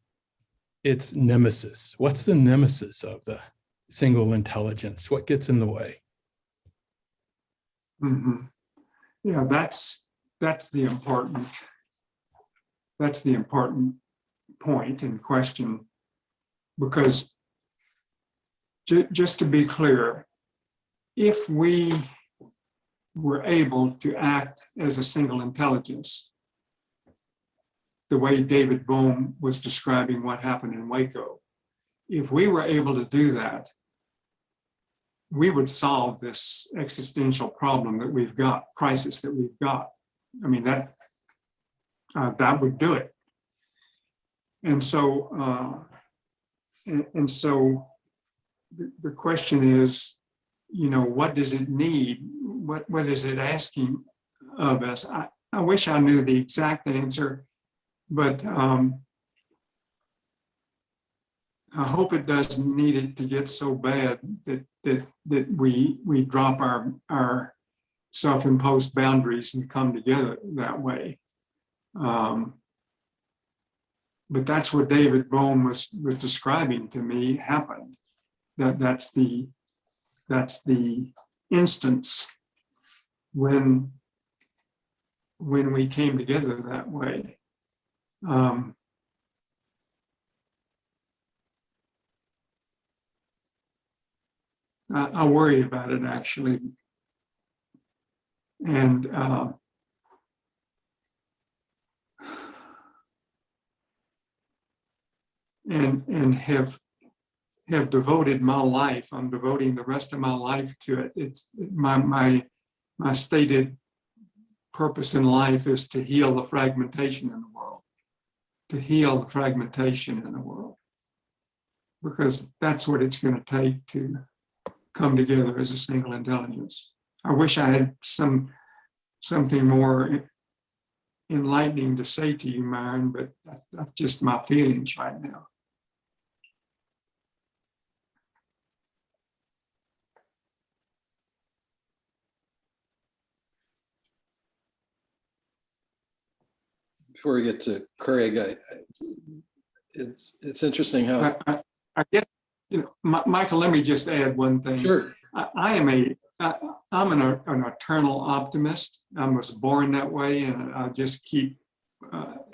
its nemesis? What's the nemesis of the single intelligence? What gets in the way? Mm-hmm. Yeah, that's the important point and question, because just to be clear, if we were able to act as a single intelligence, the way David Bohm was describing what happened in Waco, if we were able to do that, we would solve this existential problem that we've got, crisis that we've got. I mean, that would do it. And so, the question is, you know, what does it need? What is it asking of us? I wish I knew the exact answer, but I hope it doesn't need it to get so bad that we drop our self-imposed boundaries and come together that way. But that's what David Bohm was describing to me happened. That's the instance when we came together that way. I worry about it, actually, and have devoted my life. I'm devoting the rest of my life to it. It's my stated purpose in life is to heal the fragmentation in the world, because that's what it's going to take to come together as a single intelligence. I wish I had something more enlightening to say to you, Myron, but that's just my feelings right now. Before we get to Craig, it's interesting how I guess, you know, Michael, let me just add one thing. Sure. I'm an eternal optimist. I was born that way, and I just keep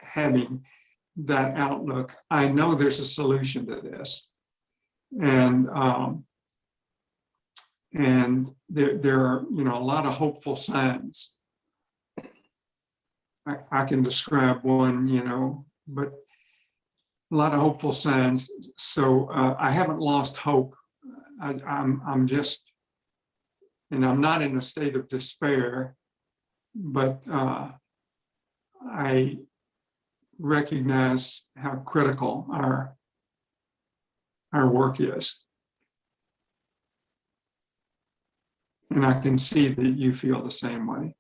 having that outlook. I know there's a solution to this, and there are, you know, a lot of hopeful signs. I can describe one, you know, but a lot of hopeful signs. So I haven't lost hope. I'm just and I'm not in a state of despair, but I recognize how critical our work is. And I can see that you feel the same way.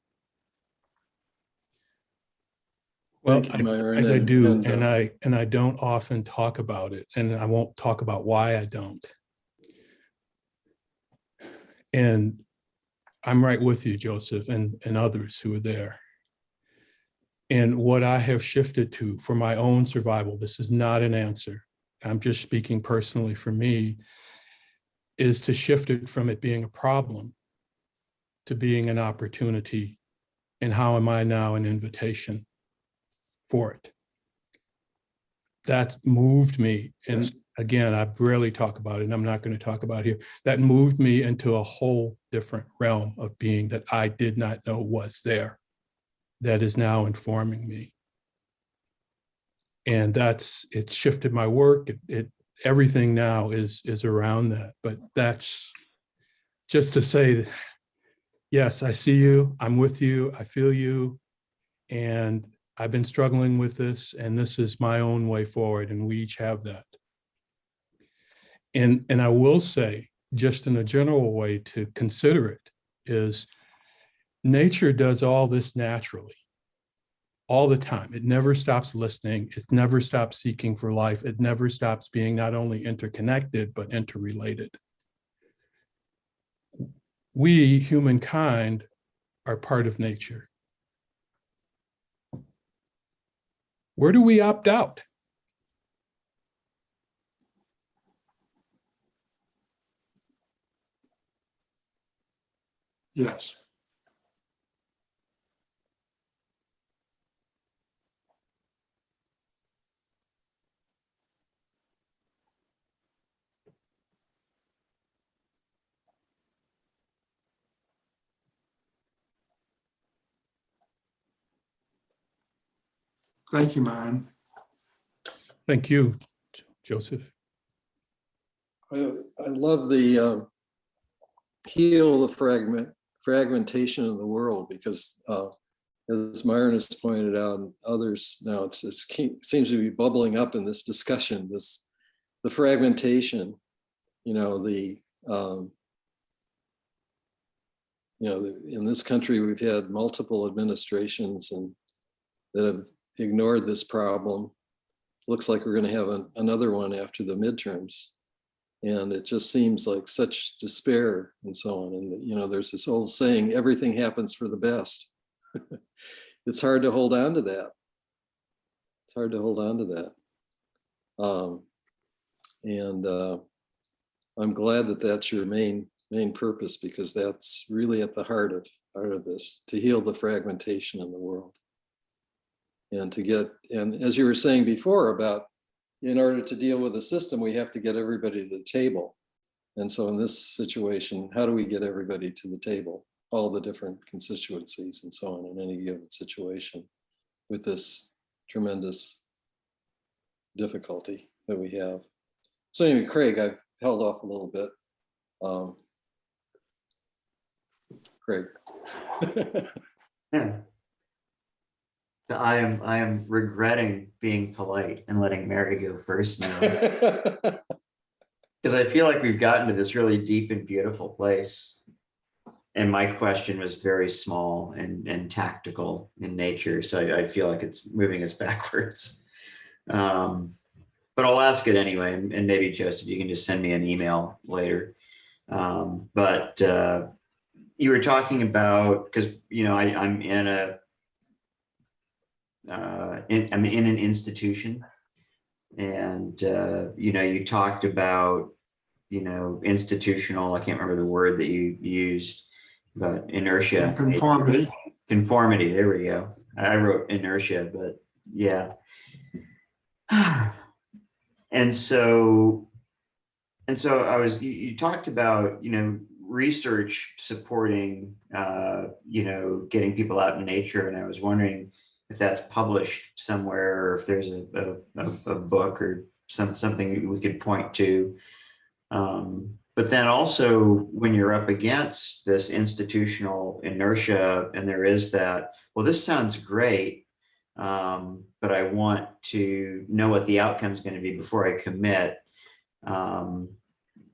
Well, Thank you, Myron, I do, and, and I don't often talk about it, and I won't talk about why I don't. And I'm right with you, Joseph, and others who are there. And what I have shifted to for my own survival, this is not an answer, I'm just speaking personally for me, is to shift it from it being a problem to being an opportunity. And how am I now an invitation for it? That's moved me. And again, I rarely talk about it, and I'm not going to talk about it here. That moved me into a whole different realm of being that I did not know was there, that is now informing me. And it shifted my work. Everything now is around that. But that's just to say that, yes, I see you, I'm with you, I feel you, and I've been struggling with this, and this is my own way forward, and we each have that. And I will say, just in a general way to consider it, is nature does all this naturally, all the time. It never stops listening, it never stops seeking for life, it never stops being not only interconnected, but interrelated. We, humankind, are part of nature. Where do we opt out? Yes. Thank you, Myron. Thank you, Joseph. I love the heal the fragmentation of the world, because as Myron has pointed out, and others now, it seems to be bubbling up in this discussion, the fragmentation, in this country, we've had multiple administrations and that have ignored this problem. Looks like we're going to have another one after the midterms. And it just seems like such despair and so on. And, there's this old saying, everything happens for the best. It's hard to hold on to that. It's hard to hold on to that. I'm glad that that's your main purpose, because that's really at the heart of this, to heal the fragmentation in the world. And as you were saying before about, in order to deal with the system, we have to get everybody to the table. And so in this situation, how do we get everybody to the table? All the different constituencies and so on in any given situation with this tremendous difficulty that we have. So anyway, Craig, I've held off a little bit. Craig. Yeah. I am regretting being polite and letting Mary go first now, because I feel like we've gotten to this really deep and beautiful place. And my question was very small and tactical in nature. So I feel like it's moving us backwards. But I'll ask it anyway. And maybe Joseph, you can just send me an email later. But you were talking about, because, I'm in I'm in an institution, and you talked about institutional, I can't remember the word that you used, but inertia. Conformity, there we go. I wrote inertia, but yeah. And so you talked about research supporting getting people out in nature, and I was wondering if that's published somewhere, or if there's a book or something we could point to. But then also when you're up against this institutional inertia and there is that, well, this sounds great, but I want to know what the outcome is going to be before I commit.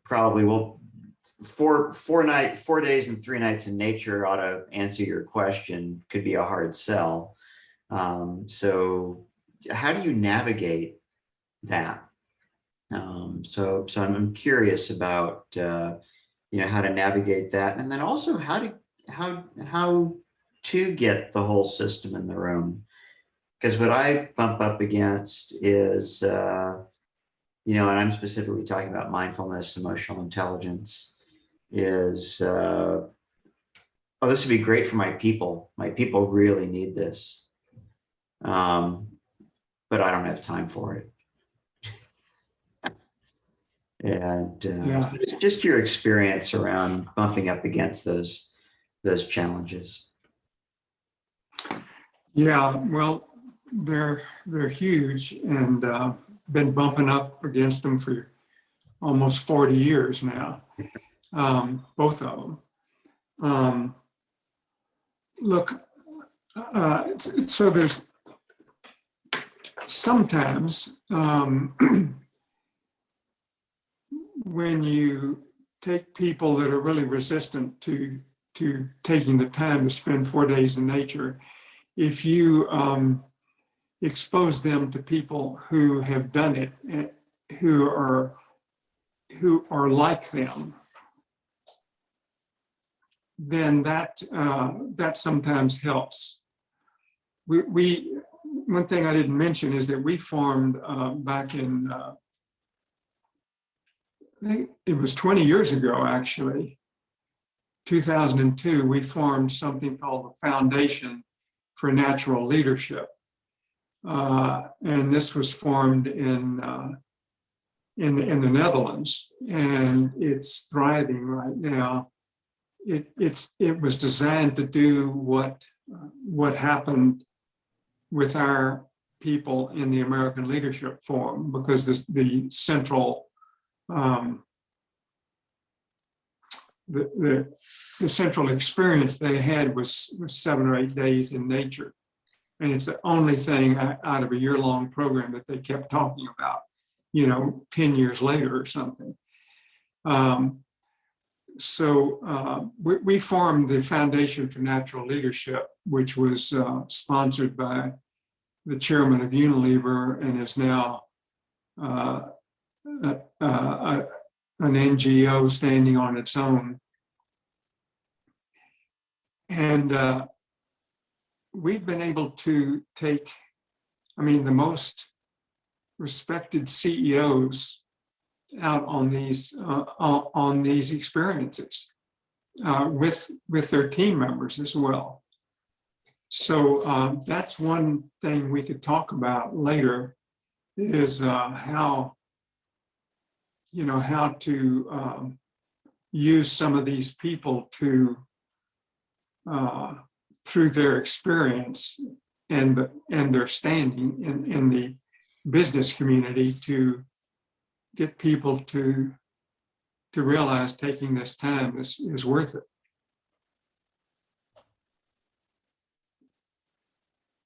Probably, well, 4 days and 3 nights in nature ought to answer your question, could be a hard sell. So how do you navigate that? So I'm curious about, how to navigate that. And then also how to get the whole system in the room. Because what I bump up against is, and I'm specifically talking about mindfulness, emotional intelligence, is, oh, this would be great for my people. My people really need this. But I don't have time for it. And Yeah. just your experience around bumping up against those challenges. Yeah, well, they're huge, and been bumping up against them for almost 40 years now, both of them. Look, so there's sometimes when you take people that are really resistant to taking the time to spend 4 days in nature, if you expose them to people who have done it, who are like them, then that sometimes helps. We one thing I didn't mention is that we formed back in I think it was 20 years ago, actually, 2002, we formed something called the Foundation for Natural Leadership. And this was formed in the Netherlands, and it's thriving right now. It was designed to do what happened with our people in the American Leadership Forum, because the central the central experience they had was 7 or 8 days in nature. And it's the only thing out of a year-long program that they kept talking about, 10 years later or something. So we formed the Foundation for Natural Leadership, which was sponsored by the chairman of Unilever and is now an NGO standing on its own. And we've been able to take, the most respected CEOs out on these experiences with their team members as well. So that's one thing we could talk about later, is how to use some of these people to through their experience and their standing in the business community, to get people to realize taking this time is worth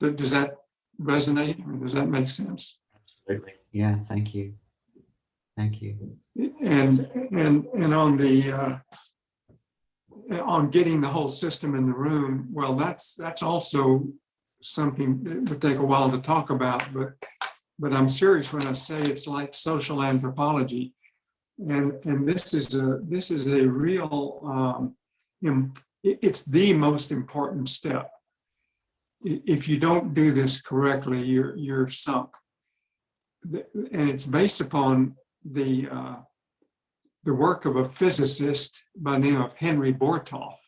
it. Does that resonate? Or does that make sense? Absolutely. Yeah. Thank you. Thank you. And on the on getting the whole system in the room, well, that's also something that would take a while to talk about, but I'm serious when I say it's like social anthropology, and this is a real it's the most important step. If you don't do this correctly, you're sunk. And it's based upon the work of a physicist by the name of Henry Bortoft,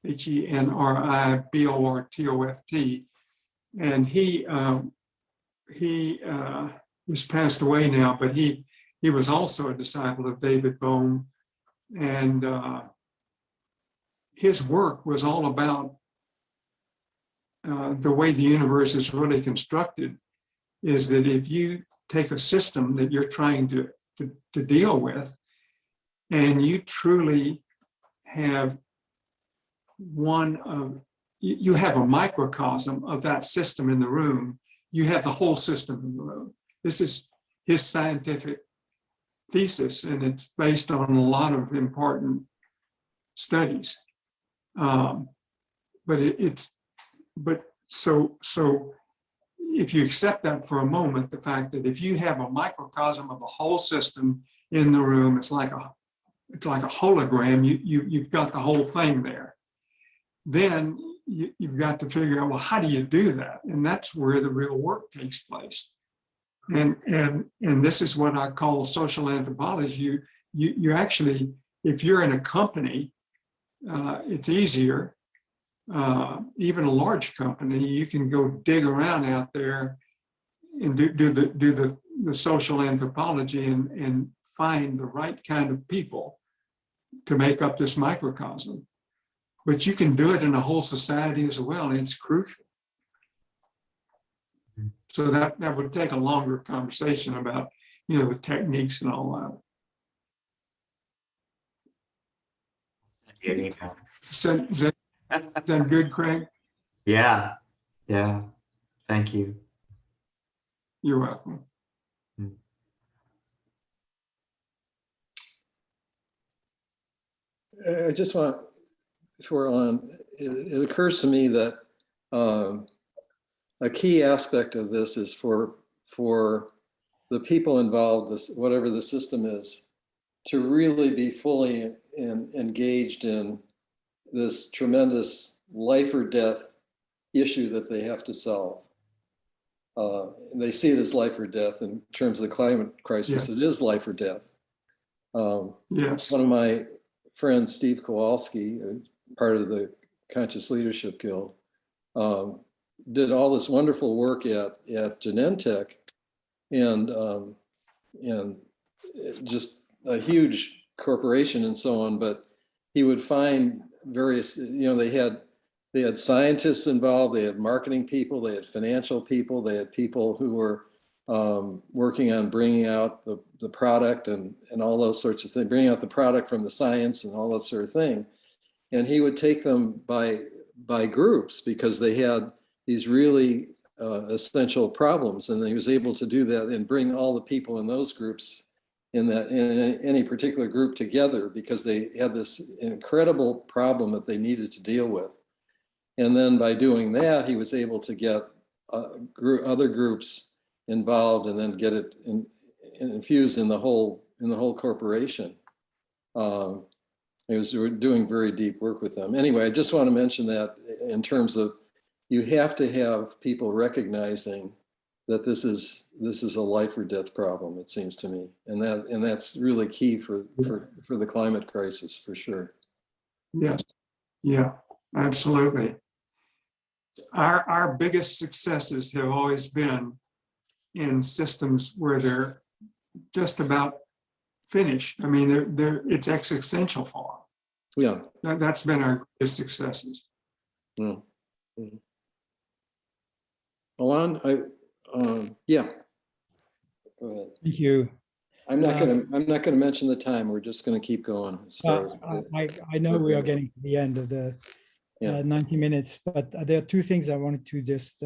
HenriBortoft, and he is passed away now, but he was also a disciple of David Bohm, and his work was all about the way the universe is really constructed. Is that if you take a system that you're trying to deal with, And you truly have you have a microcosm of that system in the room. You have the whole system in the room. This is his scientific thesis, and it's based on a lot of important studies. So if you accept that for a moment, the fact that if you have a microcosm of the whole system in the room, it's like a hologram. You've got the whole thing there. Then you've got to figure out, well, how do you do that? And that's where the real work takes place. And this is what I call social anthropology. You actually, if you're in a company, it's easier. Even a large company, you can go dig around out there and do the social anthropology and find the right kind of people to make up this microcosm. But you can do it in a whole society as well, and it's crucial. So that would take a longer conversation about, the techniques and all that. Is that good, Craig? Yeah. Thank you. You're welcome. I just want, before on, it occurs to me that a key aspect of this is for the people involved, whatever the system is, to really be fully engaged in this tremendous life or death issue that they have to solve. They see it as life or death. In terms of the climate crisis, It is life or death. Yes. One of my friends, Steve Kowalski, part of the Conscious Leadership Guild, did all this wonderful work at Genentech, and just a huge corporation and so on. But he would find various, they had scientists involved, they had marketing people, they had financial people, they had people who were working on bringing out the product and all those sorts of things, bringing out the product from the science and all that sort of thing. And he would take them by groups because they had these really essential problems, and he was able to do that and bring all the people in those groups in any particular group together because they had this incredible problem that they needed to deal with. And then by doing that, he was able to get other groups involved and then get it infused in the whole corporation. He was doing very deep work with them. Anyway, I just want to mention that in terms of you have to have people recognizing that this is a life or death problem, it seems to me, and that's really key for the climate crisis, for sure. Yes, yeah, absolutely. Our biggest successes have always been in systems where they're just about finished. I mean, it's existential for them. Yeah, that's been our greatest successes. Yeah. Alon, yeah. Go ahead. Thank you. I'm not gonna mention the time. We're just gonna keep going. I know we are getting to the end of the 90 minutes, but there are two things I wanted to just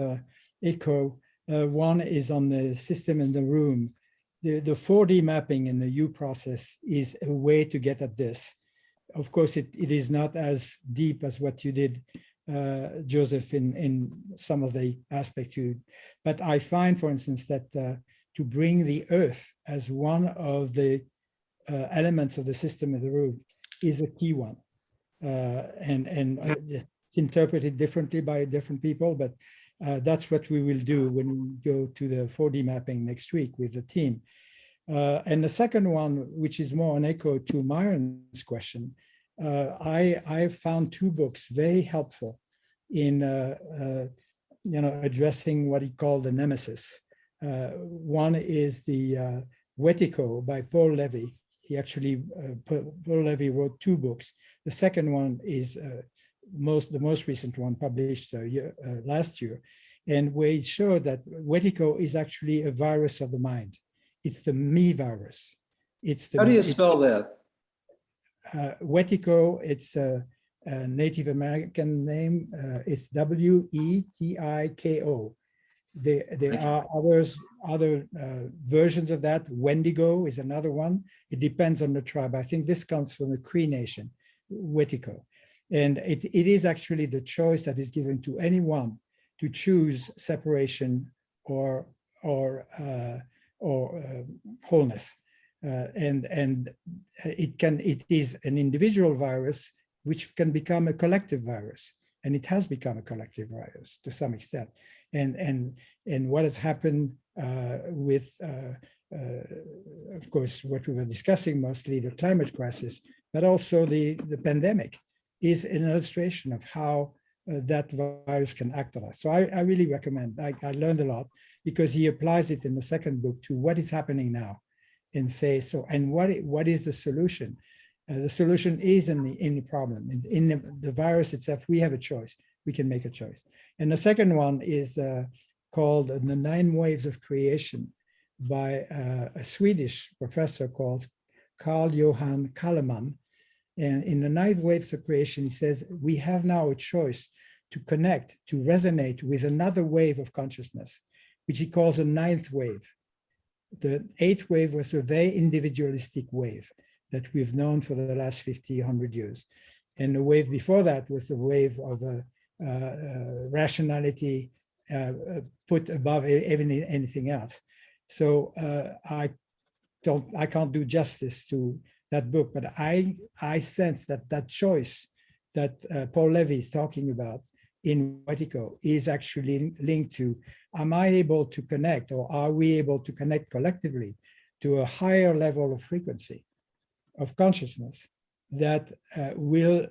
echo. One is on the system in the room. The 4D mapping in the U process is a way to get at this. Of course, it is not as deep as what you did, Joseph, in some of the aspects but I find, for instance, that to bring the earth as one of the elements of the system in the room is a key one. It's interpreted differently by different people, but that's what we will do when we go to the 4D mapping next week with the team. And the second one, which is more an echo to Myron's question, I found two books very helpful in addressing what he called the nemesis. One is the Wetico by Paul Levy. He actually, Paul Levy wrote two books. The second one is the most recent one published last year, and where it showed that Wetico is actually a virus of the mind. It's the me virus. How do you spell that? Wetiko, it's a Native American name. It's Wetiko. There are other versions of that. Wendigo is another one. It depends on the tribe. I think this comes from the Cree Nation, Wetiko. And it is actually the choice that is given to anyone to choose separation or wholeness. And it is an individual virus which can become a collective virus, and it has become a collective virus to some extent. And what has happened with, of course, what we were discussing mostly, the climate crisis, but also the pandemic, is an illustration of how that virus can act on us. So I really recommend. I learned a lot because he applies it in the second book to what is happening now, and say so. And what is the solution? The solution is in the problem. In the virus itself, we have a choice. We can make a choice. And the second one is called The 9 Waves of Creation by a Swedish professor called Carl-Johan Kalleman. And in The 9 Waves of Creation, he says, we have now a choice to connect, to resonate with another wave of consciousness, which he calls a 9th wave. The 8th wave was a very individualistic wave that we've known for the last 50, 100 years. And the wave before that was the wave of rationality put above anything else. So I can't do justice to that book, but I sense that choice that Paul Levy is talking about in Wetiko is actually linked to, am I able to connect, or are we able to connect collectively to a higher level of frequency of consciousness that will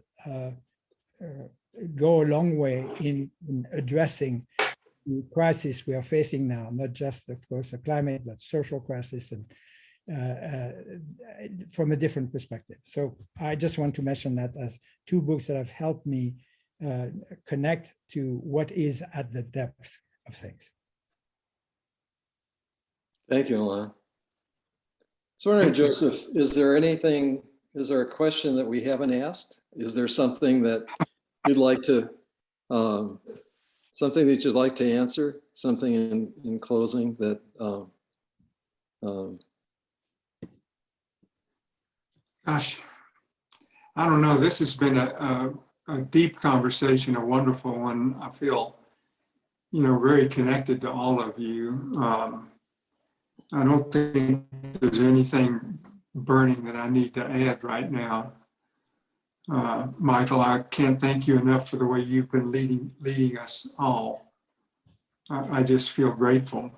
go a long way in addressing the crisis we are facing now, not just, of course, the climate, but social crisis, and from a different perspective. So I just want to mention that as 2 books that have helped me connect to what is at the depth of things. Thank you, Alain. So, wondering, Joseph, is there a question that we haven't asked? Is there something that you'd like to, answer? Something in closing that, Gosh, I don't know. This has been a deep conversation, a wonderful one. I feel, very connected to all of you. I don't think there's anything burning that I need to add right now. Michael, I can't thank you enough for the way you've been leading us all. I just feel grateful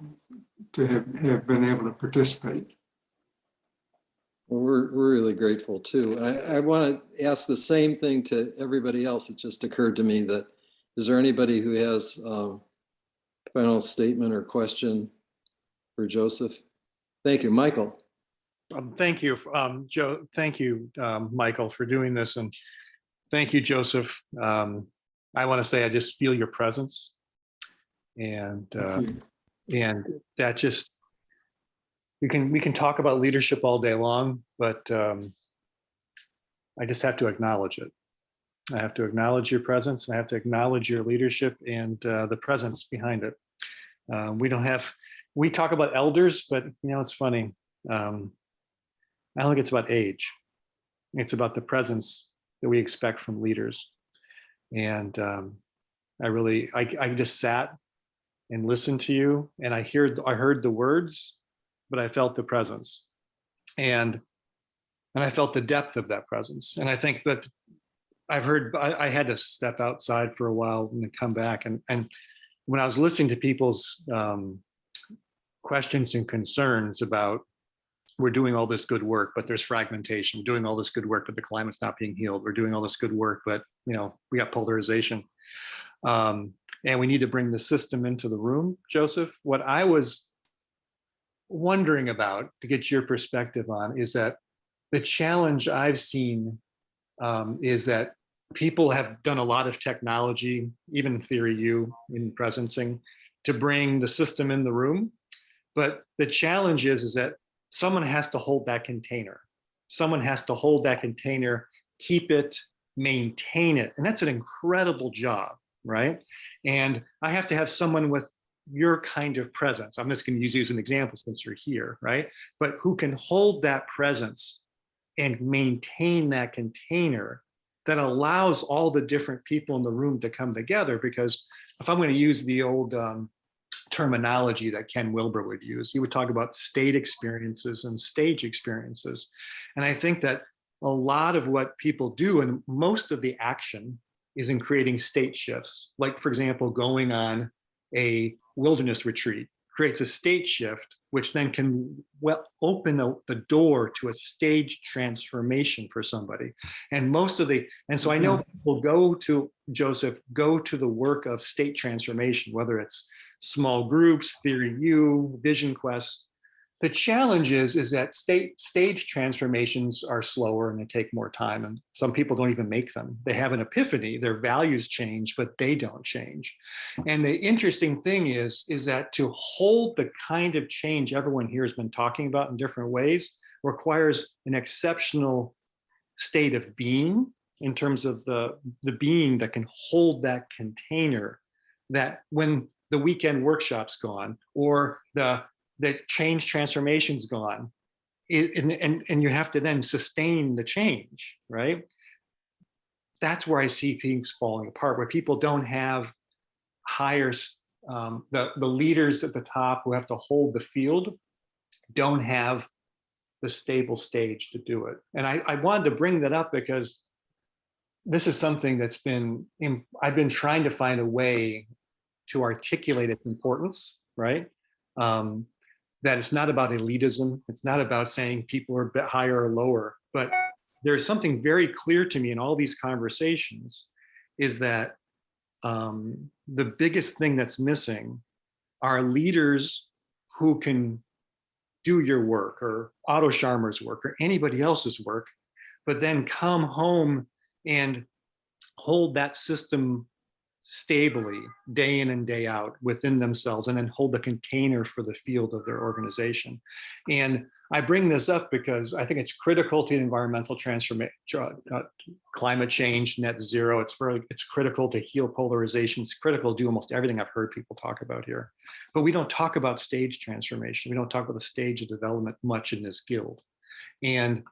to have been able to participate. well, we're really grateful too. And I want to ask the same thing to everybody else. It just occurred to me that, is there anybody who has final statement or question for Joseph? Thank you, Michael. Thank you, Joe. Thank you, Michael, for doing this, and thank you, Joseph. I want to say I just feel your presence, and that just we can talk about leadership all day long, but I just have to acknowledge it. I have to acknowledge your presence. I have to acknowledge your leadership and the presence behind it. We talk about elders, but it's funny. I don't think it's about age. It's about the presence that we expect from leaders. And I just sat and listened to you, and I heard the words, but I felt the presence, and I felt the depth of that presence. And I think that I had to step outside for a while and then come back. And when I was listening to people's questions and concerns about, we're doing all this good work, but there's fragmentation. We're doing all this good work, but the climate's not being healed. We're doing all this good work, but we got polarization. And we need to bring the system into the room. Joseph, what I was wondering about, to get your perspective on, is that the challenge I've seen is that people have done a lot of technology, even in theory, you in presencing, to bring the system in the room. But the challenge is that someone has to hold that container. someone has to hold that container, keep it, maintain it. And that's an incredible job, right? And I have to have someone with your kind of presence. I'm just going to use you as an example since you're here, right? But who can hold that presence and maintain that container that allows all the different people in the room to come together. Because if I'm going to use the old terminology that Ken Wilber would use, he would talk about state experiences and stage experiences. And I think that a lot of what people do, and most of the action, is in creating state shifts. Like, for example, going on a wilderness retreat creates a state shift, which then can open the door to a stage transformation for somebody. And so I know people go to, Joseph, go to the work of state transformation, whether it's small groups, Theory U, Vision Quest. The challenge is that stage transformations are slower and they take more time, and some people don't even make them. They have an epiphany, their values change, but they don't change. And the interesting thing is that to hold the kind of change everyone here has been talking about in different ways requires an exceptional state of being, in terms of the being that can hold that container, that when the weekend workshop's gone or the change transformation's gone, and you have to then sustain the change, right? That's where I see things falling apart, where people don't have higher, the leaders at the top who have to hold the field don't have the stable stage to do it. And I wanted to bring that up because this is something that's I've been trying to find a way to articulate its importance, right? That it's not about elitism. It's not about saying people are a bit higher or lower, but there's something very clear to me in all these conversations is that the biggest thing that's missing are leaders who can do your work or Otto Scharmer's work or anybody else's work, but then come home and hold that system stably day in and day out within themselves, and then hold the container for the field of their organization. And I bring this up because I think it's critical to environmental transformation, climate change, net zero. It's critical to heal polarization. It's critical to do almost everything I've heard people talk about here. But we don't talk about stage transformation. We don't talk about the stage of development much in this guild. And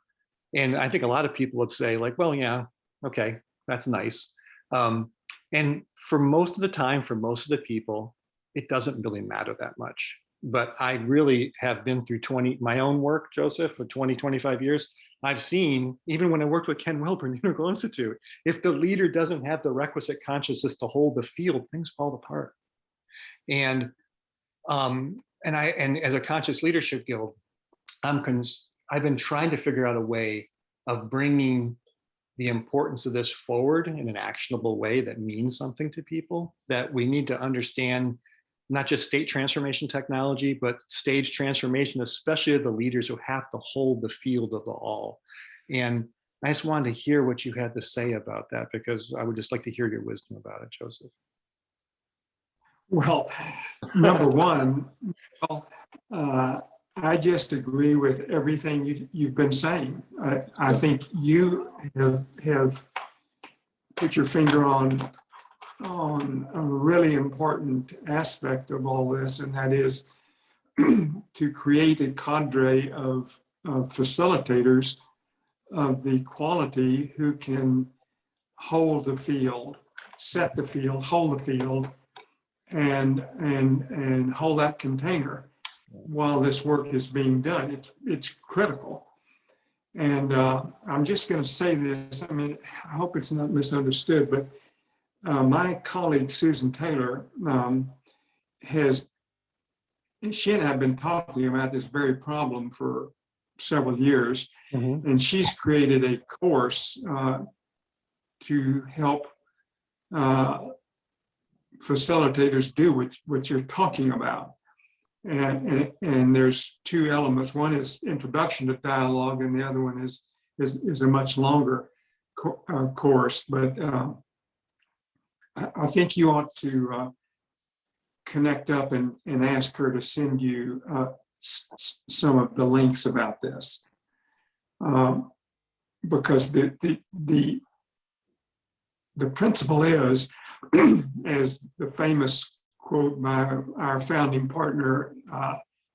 I think a lot of people would say, like, well, yeah, okay, that's nice. And for most of the time, for most of the people, it doesn't really matter that much. But I really have been through my own work, Joseph, for 20, 25 years. I've seen, even when I worked with Ken Wilber in the Inaugural Institute, if the leader doesn't have the requisite consciousness to hold the field, things fall apart. And as a conscious leadership guild, I've been trying to figure out a way of bringing the importance of this forward in an actionable way that means something to people, that we need to understand not just state transformation technology, but stage transformation, especially of the leaders who have to hold the field of the all. And I just wanted to hear what you had to say about that, because I would just like to hear your wisdom about it, Joseph. Well, number one, I just agree with everything you've been saying. I think you have put your finger on a really important aspect of all this, and that is to create a cadre of facilitators of the quality who can hold the field, set the field, hold the field, and hold that container while this work is being done. It's critical. And I'm just going to say this, I mean, I hope it's not misunderstood, but my colleague, Susan Taylor, she and I have been talking about this very problem for several years. Mm-hmm. And she's created a course to help facilitators do what you're talking about. And there's two elements. One is introduction to dialogue, and the other one is a much longer course. But I think you ought to connect up and ask her to send you some of the links about this. because the principle is, as the famous quote by our founding partner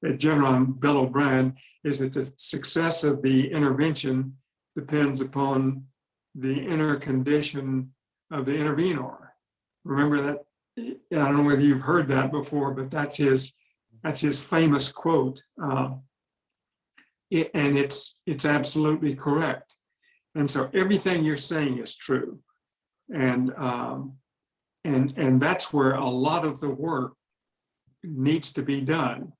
at Generon, Bill O'Brien, is that the success of the intervention depends upon the inner condition of the intervenor. Remember that? I don't know whether you've heard that before, but that's his famous quote. And it's absolutely correct. And so everything you're saying is true. And that's where a lot of the work needs to be done,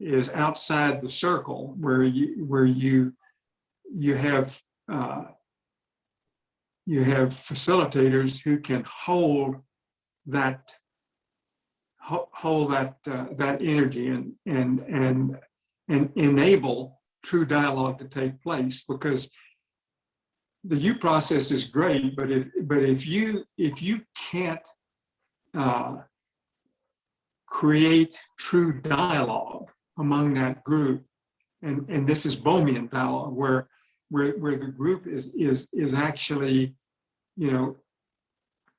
is outside the circle, where you have facilitators who can hold that energy and enable true dialogue to take place. Because the U process is great, but if you can't create true dialogue among that group, and this is Bohmian dialogue, where the group is actually,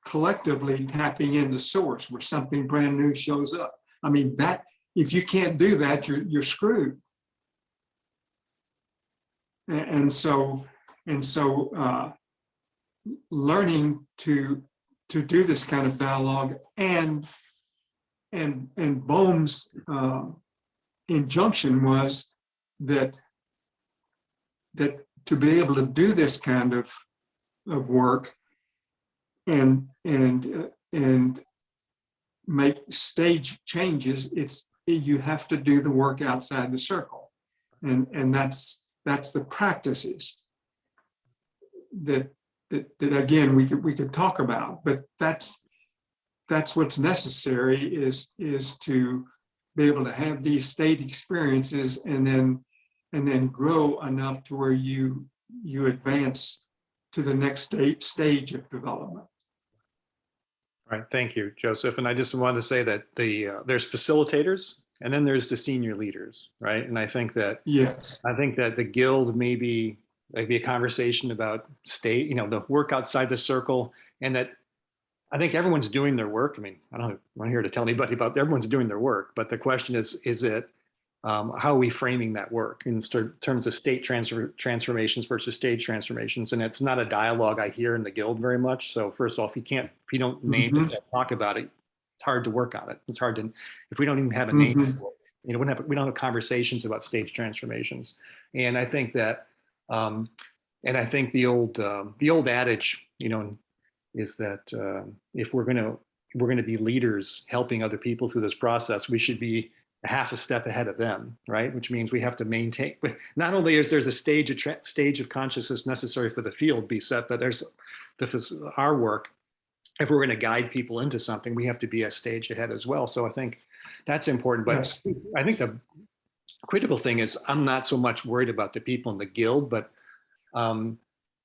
collectively tapping into source, where something brand new shows up. I mean, that if you can't do that, you're screwed. And so learning to do this kind of dialogue, and Bohm's injunction was that to be able to do this kind of work and make stage changes, you have to do the work outside the circle, and that's the practices that again we could talk about, but that's what's necessary is to be able to have these state experiences and then grow enough to where you advance to the next stage of development. All right, thank you, Joseph. And I just wanted to say that there's facilitators, and then there's the senior leaders, right? And I think that the guild may be a conversation about the work outside the circle, and that I think everyone's doing their work. I mean, I'm not here to tell anybody about everyone's doing their work, but the question is it how are we framing that work in terms of state transformations versus stage transformations? And it's not a dialogue I hear in the guild very much. So first off, if you don't name it, talk about it, it's hard to work on it. It's hard to, if we don't even have a name, we don't have conversations about stage transformations. And I think that, the old adage, is that if we're going to be leaders helping other people through this process, we should be a half a step ahead of them, right? Which means we have to maintain, not only is there's a stage of consciousness necessary for the field be set, but there's our work. If we're going to guide people into something, we have to be a stage ahead as well. So I think that's important. But yes. I think the critical thing is I'm not so much worried about the people in the guild, but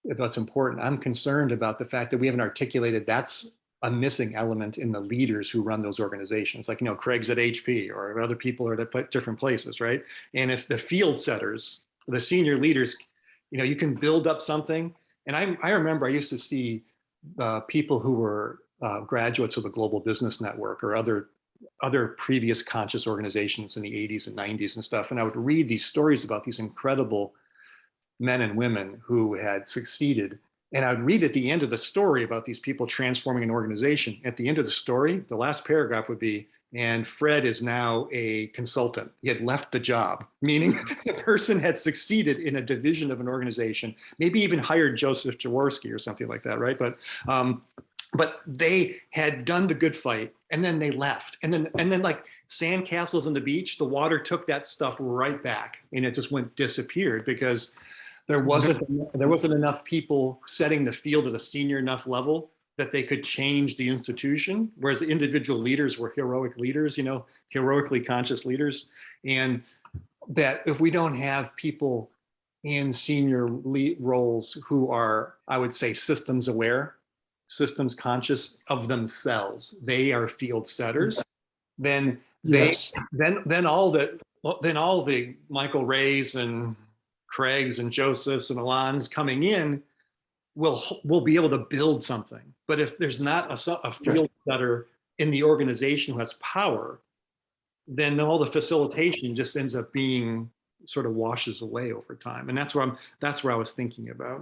that's important. I'm concerned about the fact that we haven't articulated that's a missing element in the leaders who run those organizations. Like, Craig's at HP or other people are at different places, right? And if the field setters, the senior leaders, you can build up something. And I remember I used to see people who were graduates of the Global Business Network or other previous conscious organizations in the 80s and 90s and stuff. And I would read these stories about these incredible men and women who had succeeded. And I would read at the end of the story about these people transforming an organization. At the end of the story, the last paragraph would be, and Fred is now a consultant. He had left the job, meaning the person had succeeded in a division of an organization, maybe even hired Joseph Jaworski or something like that, right? But they had done the good fight, and then they left. And then like sandcastles on the beach, the water took that stuff right back, and it just disappeared because there wasn't enough people setting the field at a senior enough level that they could change the institution, whereas the individual leaders were heroic leaders, heroically conscious leaders. And that if we don't have people in senior roles who are, I would say, systems aware, systems conscious of themselves, they are field setters, then all the Michael Rays and Craig's and Joseph's and Alon's coming in, we'll be able to build something. But if there's not a field setter in the organization who has power, then all the facilitation just ends up being sort of washes away over time. And that's where I was thinking about.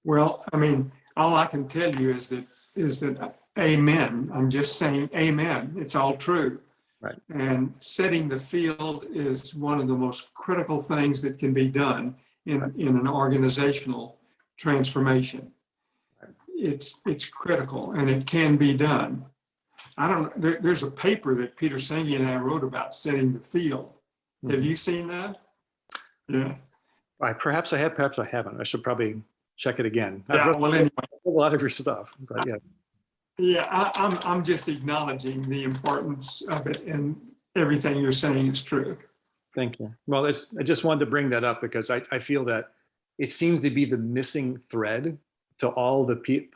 Well, I mean, all I can tell you is that amen. I'm just saying amen. It's all true. Right. And setting the field is one of the most critical things that can be done in an organizational transformation. It's critical, and it can be done. I don't know, there's a paper that Peter Senge and I wrote about setting the field. Have you seen that? Yeah. Perhaps I have, perhaps I haven't. I should probably check it again. I've Yeah, read well, anyway. a lot of your stuff, but yeah. Yeah, I'm just acknowledging the importance of it, and everything you're saying is true. Thank you. Well, I just wanted to bring that up because I feel that it seems to be the missing thread to all the people.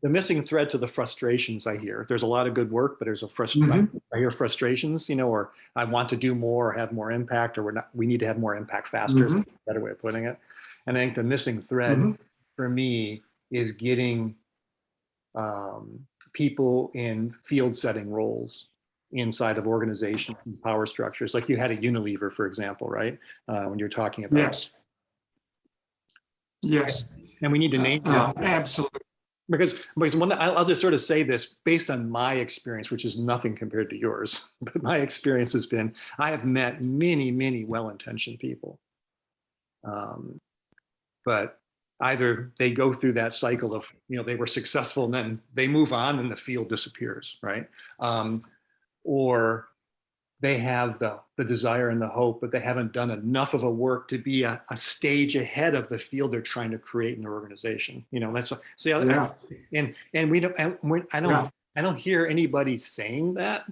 The missing thread to the frustrations I hear. There's a lot of good work, but there's I hear frustrations, or I want to do more or have more impact, or we need to have more impact faster. Better way of putting it. And I think the missing thread for me is getting people in field setting roles inside of organizations and power structures. Like you had a Unilever, for example, right? When you're talking about. Yes. And we need to name that. Absolutely. Because I'll just sort of say this based on my experience, which is nothing compared to yours, but my experience has been, I have met many, many well-intentioned people. But either they go through that cycle of, they were successful and then they move on and the field disappears, right? Or they have the desire and the hope, but they haven't done enough of a work to be a stage ahead of the field they're trying to create in their organization. That's see, and we don't. I don't hear anybody saying that.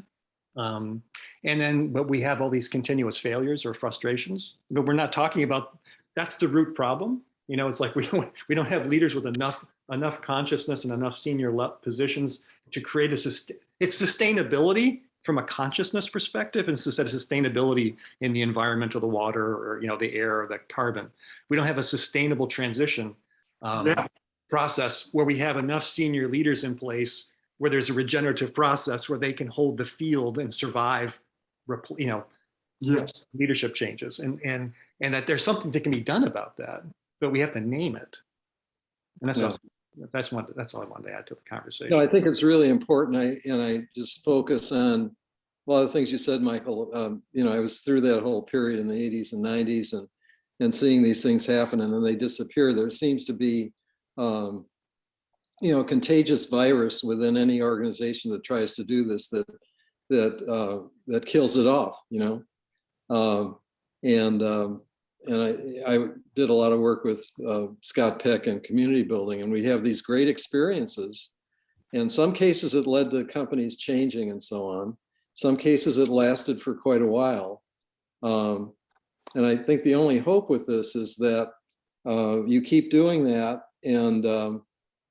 But we have all these continuous failures or frustrations. But we're not talking about that's the root problem. It's like we don't have leaders with enough consciousness and enough senior positions to create it's sustainability from a consciousness perspective, and instead of sustainability in the environment or the water or the air or the carbon. We don't have a sustainable transition process where we have enough senior leaders in place where there's a regenerative process where they can hold the field and survive leadership changes, and that there's something that can be done about that, but we have to name it. And that's all I wanted to add to the conversation. No, I think it's really important. I just focus on a lot of things you said, Michael. I was through that whole period in the 80s and 90s and seeing these things happen and then they disappear. There seems to be, a contagious virus within any organization that tries to do this that kills it off. And I did a lot of work with Scott Peck and community building, and we have these great experiences. In some cases, it led to companies changing and so on. Some cases, it lasted for quite a while. And I think the only hope with this is that you keep doing that, and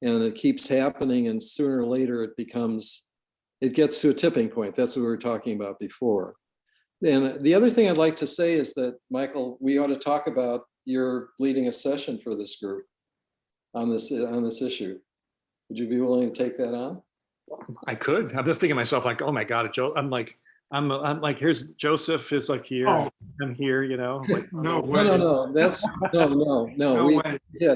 it keeps happening, and sooner or later it gets to a tipping point. That's what we were talking about before. And the other thing I'd like to say is that, Michael, we ought to talk about your leading a session for this group on this issue. Would you be willing to take that on? I could. I'm just thinking to myself, like, oh my God, Joe. I'm like, here's Joseph is like here. Oh. I'm here, Like, No way. No. That's no. way. Yeah.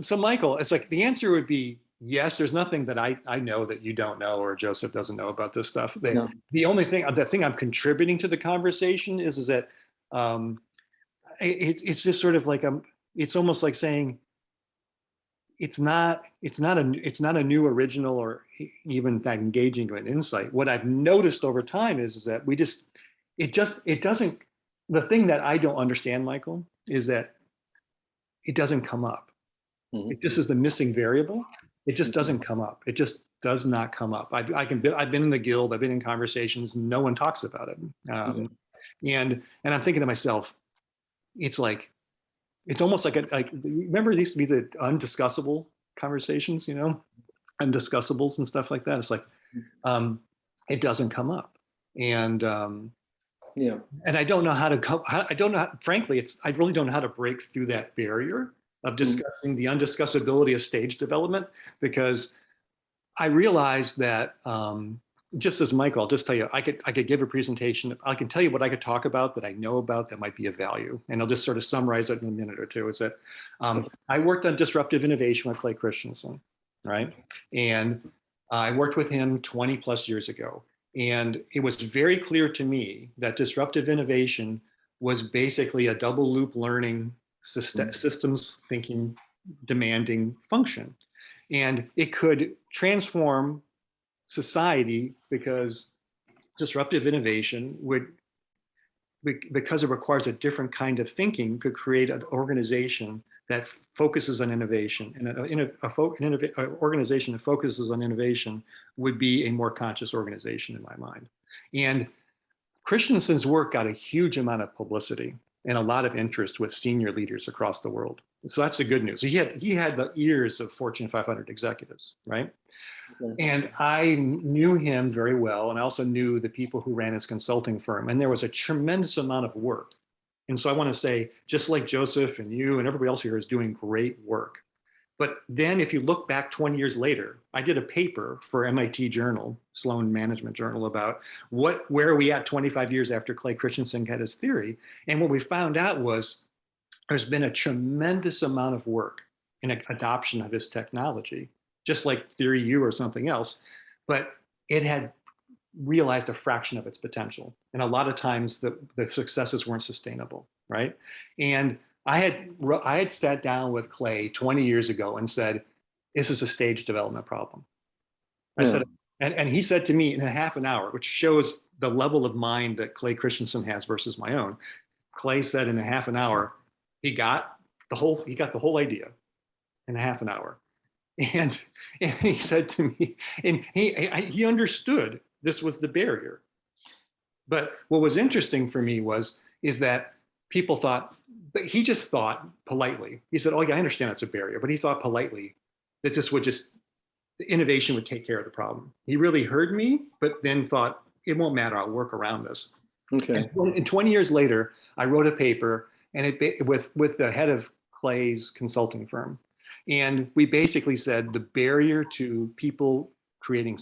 So Michael, it's like the answer would be yes. There's nothing that I know that you don't know or Joseph doesn't know about this stuff. The only thing, the thing I'm contributing to the conversation is that it's just sort of like it's almost like saying it's not a new original or even that engaging of an insight. What I've noticed over time is that it doesn't. The thing that I don't understand, Michael, is that it doesn't come up. This is the missing variable. It just doesn't come up. It just does not come up. I've been in the guild. I've been in conversations. No one talks about it. And I'm thinking to myself, it's almost like remember it used to be the undiscussable conversations, undiscussables and stuff like that. It's like it doesn't come up. And Yeah. And I don't know how to go, I don't know, frankly, I really don't know how to break through that barrier of discussing the undiscussability of stage development, because I realized that just as Michael, I'll just tell you, I could give a presentation. I can tell you what I could talk about that I know about that might be of value. And I'll just sort of summarize it in a minute or two. Is that I worked on disruptive innovation with Clay Christensen, right? And I worked with him 20 plus years ago. And it was very clear to me that disruptive innovation was basically a double loop learning systems thinking demanding function. And it could transform society because disruptive innovation would, because it requires a different kind of thinking, could create an organization that focuses on innovation. And an organization that focuses on innovation would be a more conscious organization in my mind. And Christensen's work got a huge amount of publicity and a lot of interest with senior leaders across the world. So that's the good news. He had the ears of Fortune 500 executives, right? Okay. And I knew him very well, and I also knew the people who ran his consulting firm, and there was a tremendous amount of work. And so I want to say, just like Joseph and you and everybody else here is doing great work. But then if you look back 20 years later, I did a paper for MIT Journal, Sloan Management Journal, about where are we at 25 years after Clay Christensen had his theory. And what we found out was there's been a tremendous amount of work in adoption of his technology, just like Theory U or something else, but it had realized a fraction of its potential. And a lot of times the successes weren't sustainable, right? And I had sat down with Clay 20 years ago and said, this is a stage development problem. I said, and he said to me in a half an hour, which shows the level of mind that Clay Christensen has versus my own. Clay said in a half an hour, he got the whole idea in a half an hour. And he said to me, and he understood this was the barrier. But what was interesting for me is that people thought, but he just thought politely. He said, oh yeah, I understand it's a barrier, but he thought politely that the innovation would take care of the problem. He really heard me, but then thought, it won't matter, I'll work around this. Okay. And 20 years later, I wrote a paper and with the head of Clay's consulting firm. And we basically said the barrier to people creating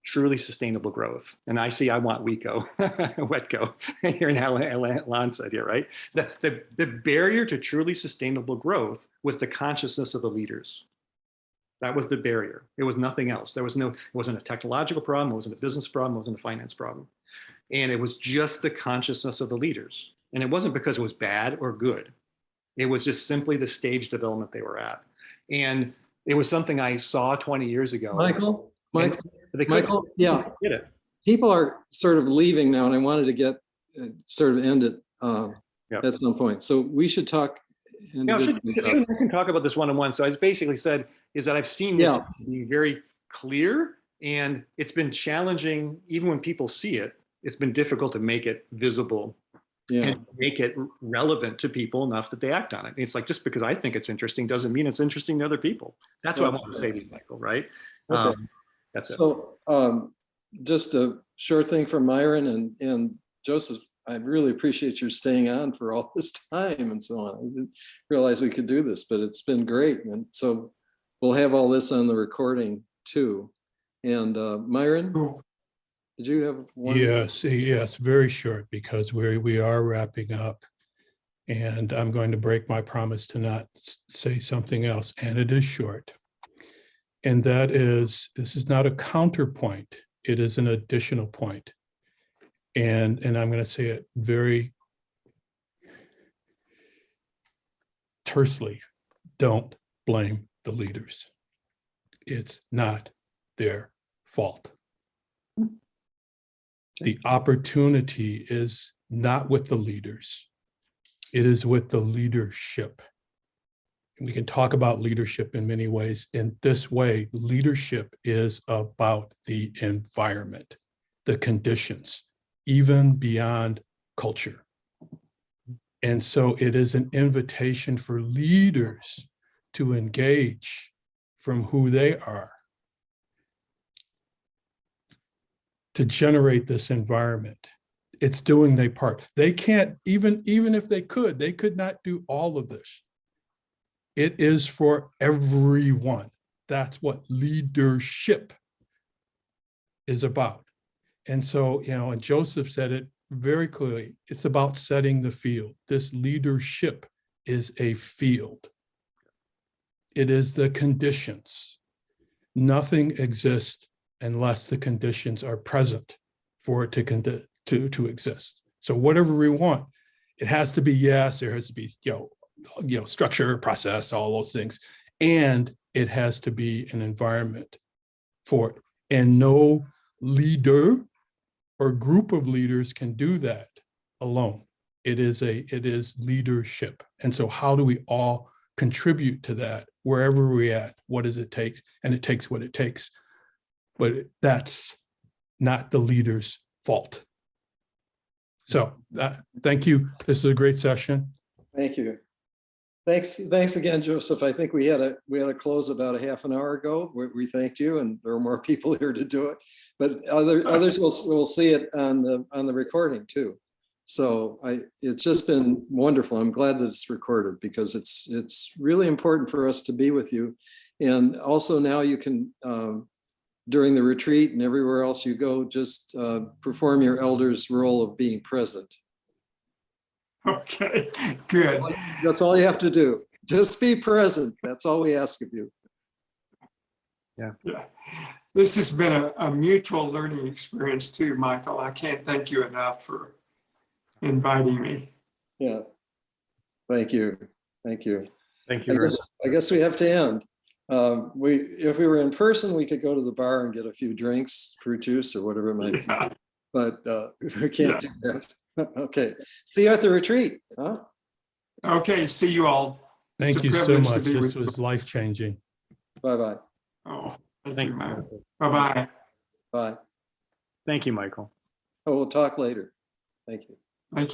truly sustainable growth. And I want WETCO here in Alan said here, right? The barrier to truly sustainable growth was the consciousness of the leaders. That was the barrier. It was nothing else. It wasn't a technological problem. It wasn't a business problem. It wasn't a finance problem. And it was just the consciousness of the leaders. And it wasn't because it was bad or good. It was just simply the stage development they were at. And it was something I saw 20 years ago. Michael, yeah. People are sort of leaving now, and I wanted to end it at some point. So we should talk. I can talk about this one-on-one. So I basically said is that I've seen this be very clear, and it's been challenging. Even when people see it, it's been difficult to make it visible and make it relevant to people enough that they act on it. And it's like, just because I think it's interesting doesn't mean it's interesting to other people. That's what I want to say to you, Michael, right? Okay. That's it. So just a short thing from Myron and Joseph, I really appreciate your staying on for all this time and so on. I didn't realize we could do this, but it's been great. And so we'll have all this on the recording too. And Myron, did you have one? Yes, very short, because we are wrapping up, and I'm going to break my promise to not say something else, and it is short. And that is, this is not a counterpoint, it is an additional point. And I'm going to say it very tersely, don't blame the leaders. It's not their fault. The opportunity is not with the leaders. It is with the leadership. And we can talk about leadership in many ways. In this way, leadership is about the environment, the conditions, even beyond culture. And so it is an invitation for leaders to engage from who they are, to generate this environment It's doing their part. They can't, even if they could not do all of this. It is for everyone. That's what leadership is about. And so, and Joseph said it very clearly, it's about setting the field. This leadership is a field. It is the conditions. Nothing exists unless the conditions are present for it to exist. So whatever we want, it has to be, yes, there has to be, structure, process, all those things. And it has to be an environment for it. And no leader or group of leaders can do that alone. It is leadership. And so how do we all contribute to that wherever we're at? What does it take? And it takes what it takes. But that's not the leader's fault. So thank you. This is a great session. Thank you. Thanks again, Joseph. I think we had a close about a half an hour ago. We thanked you, and there are more people here to do it. But others will see it on the recording too. So it's just been wonderful. I'm glad that it's recorded because it's really important for us to be with you. And also now you can, during the retreat and everywhere else you go, just perform your elder's role of being present. Okay, good. That's all you have to do. Just be present. That's all we ask of you. Yeah. This has been a mutual learning experience too, Michael. I can't thank you enough for inviting me. Yeah. Thank you. Thank you. Thank you very much. I guess we have to end. If we were in person, we could go to the bar and get a few drinks, fruit juice or whatever it might be. But we can't do that. Okay. See you at the retreat. Huh? Okay, see you all. Thank you so much. This was life-changing. Bye-bye. Oh, thank Thank you, you. man. Bye-bye. Bye. Thank you, Michael. Oh, we'll talk later. Thank you. Thank you.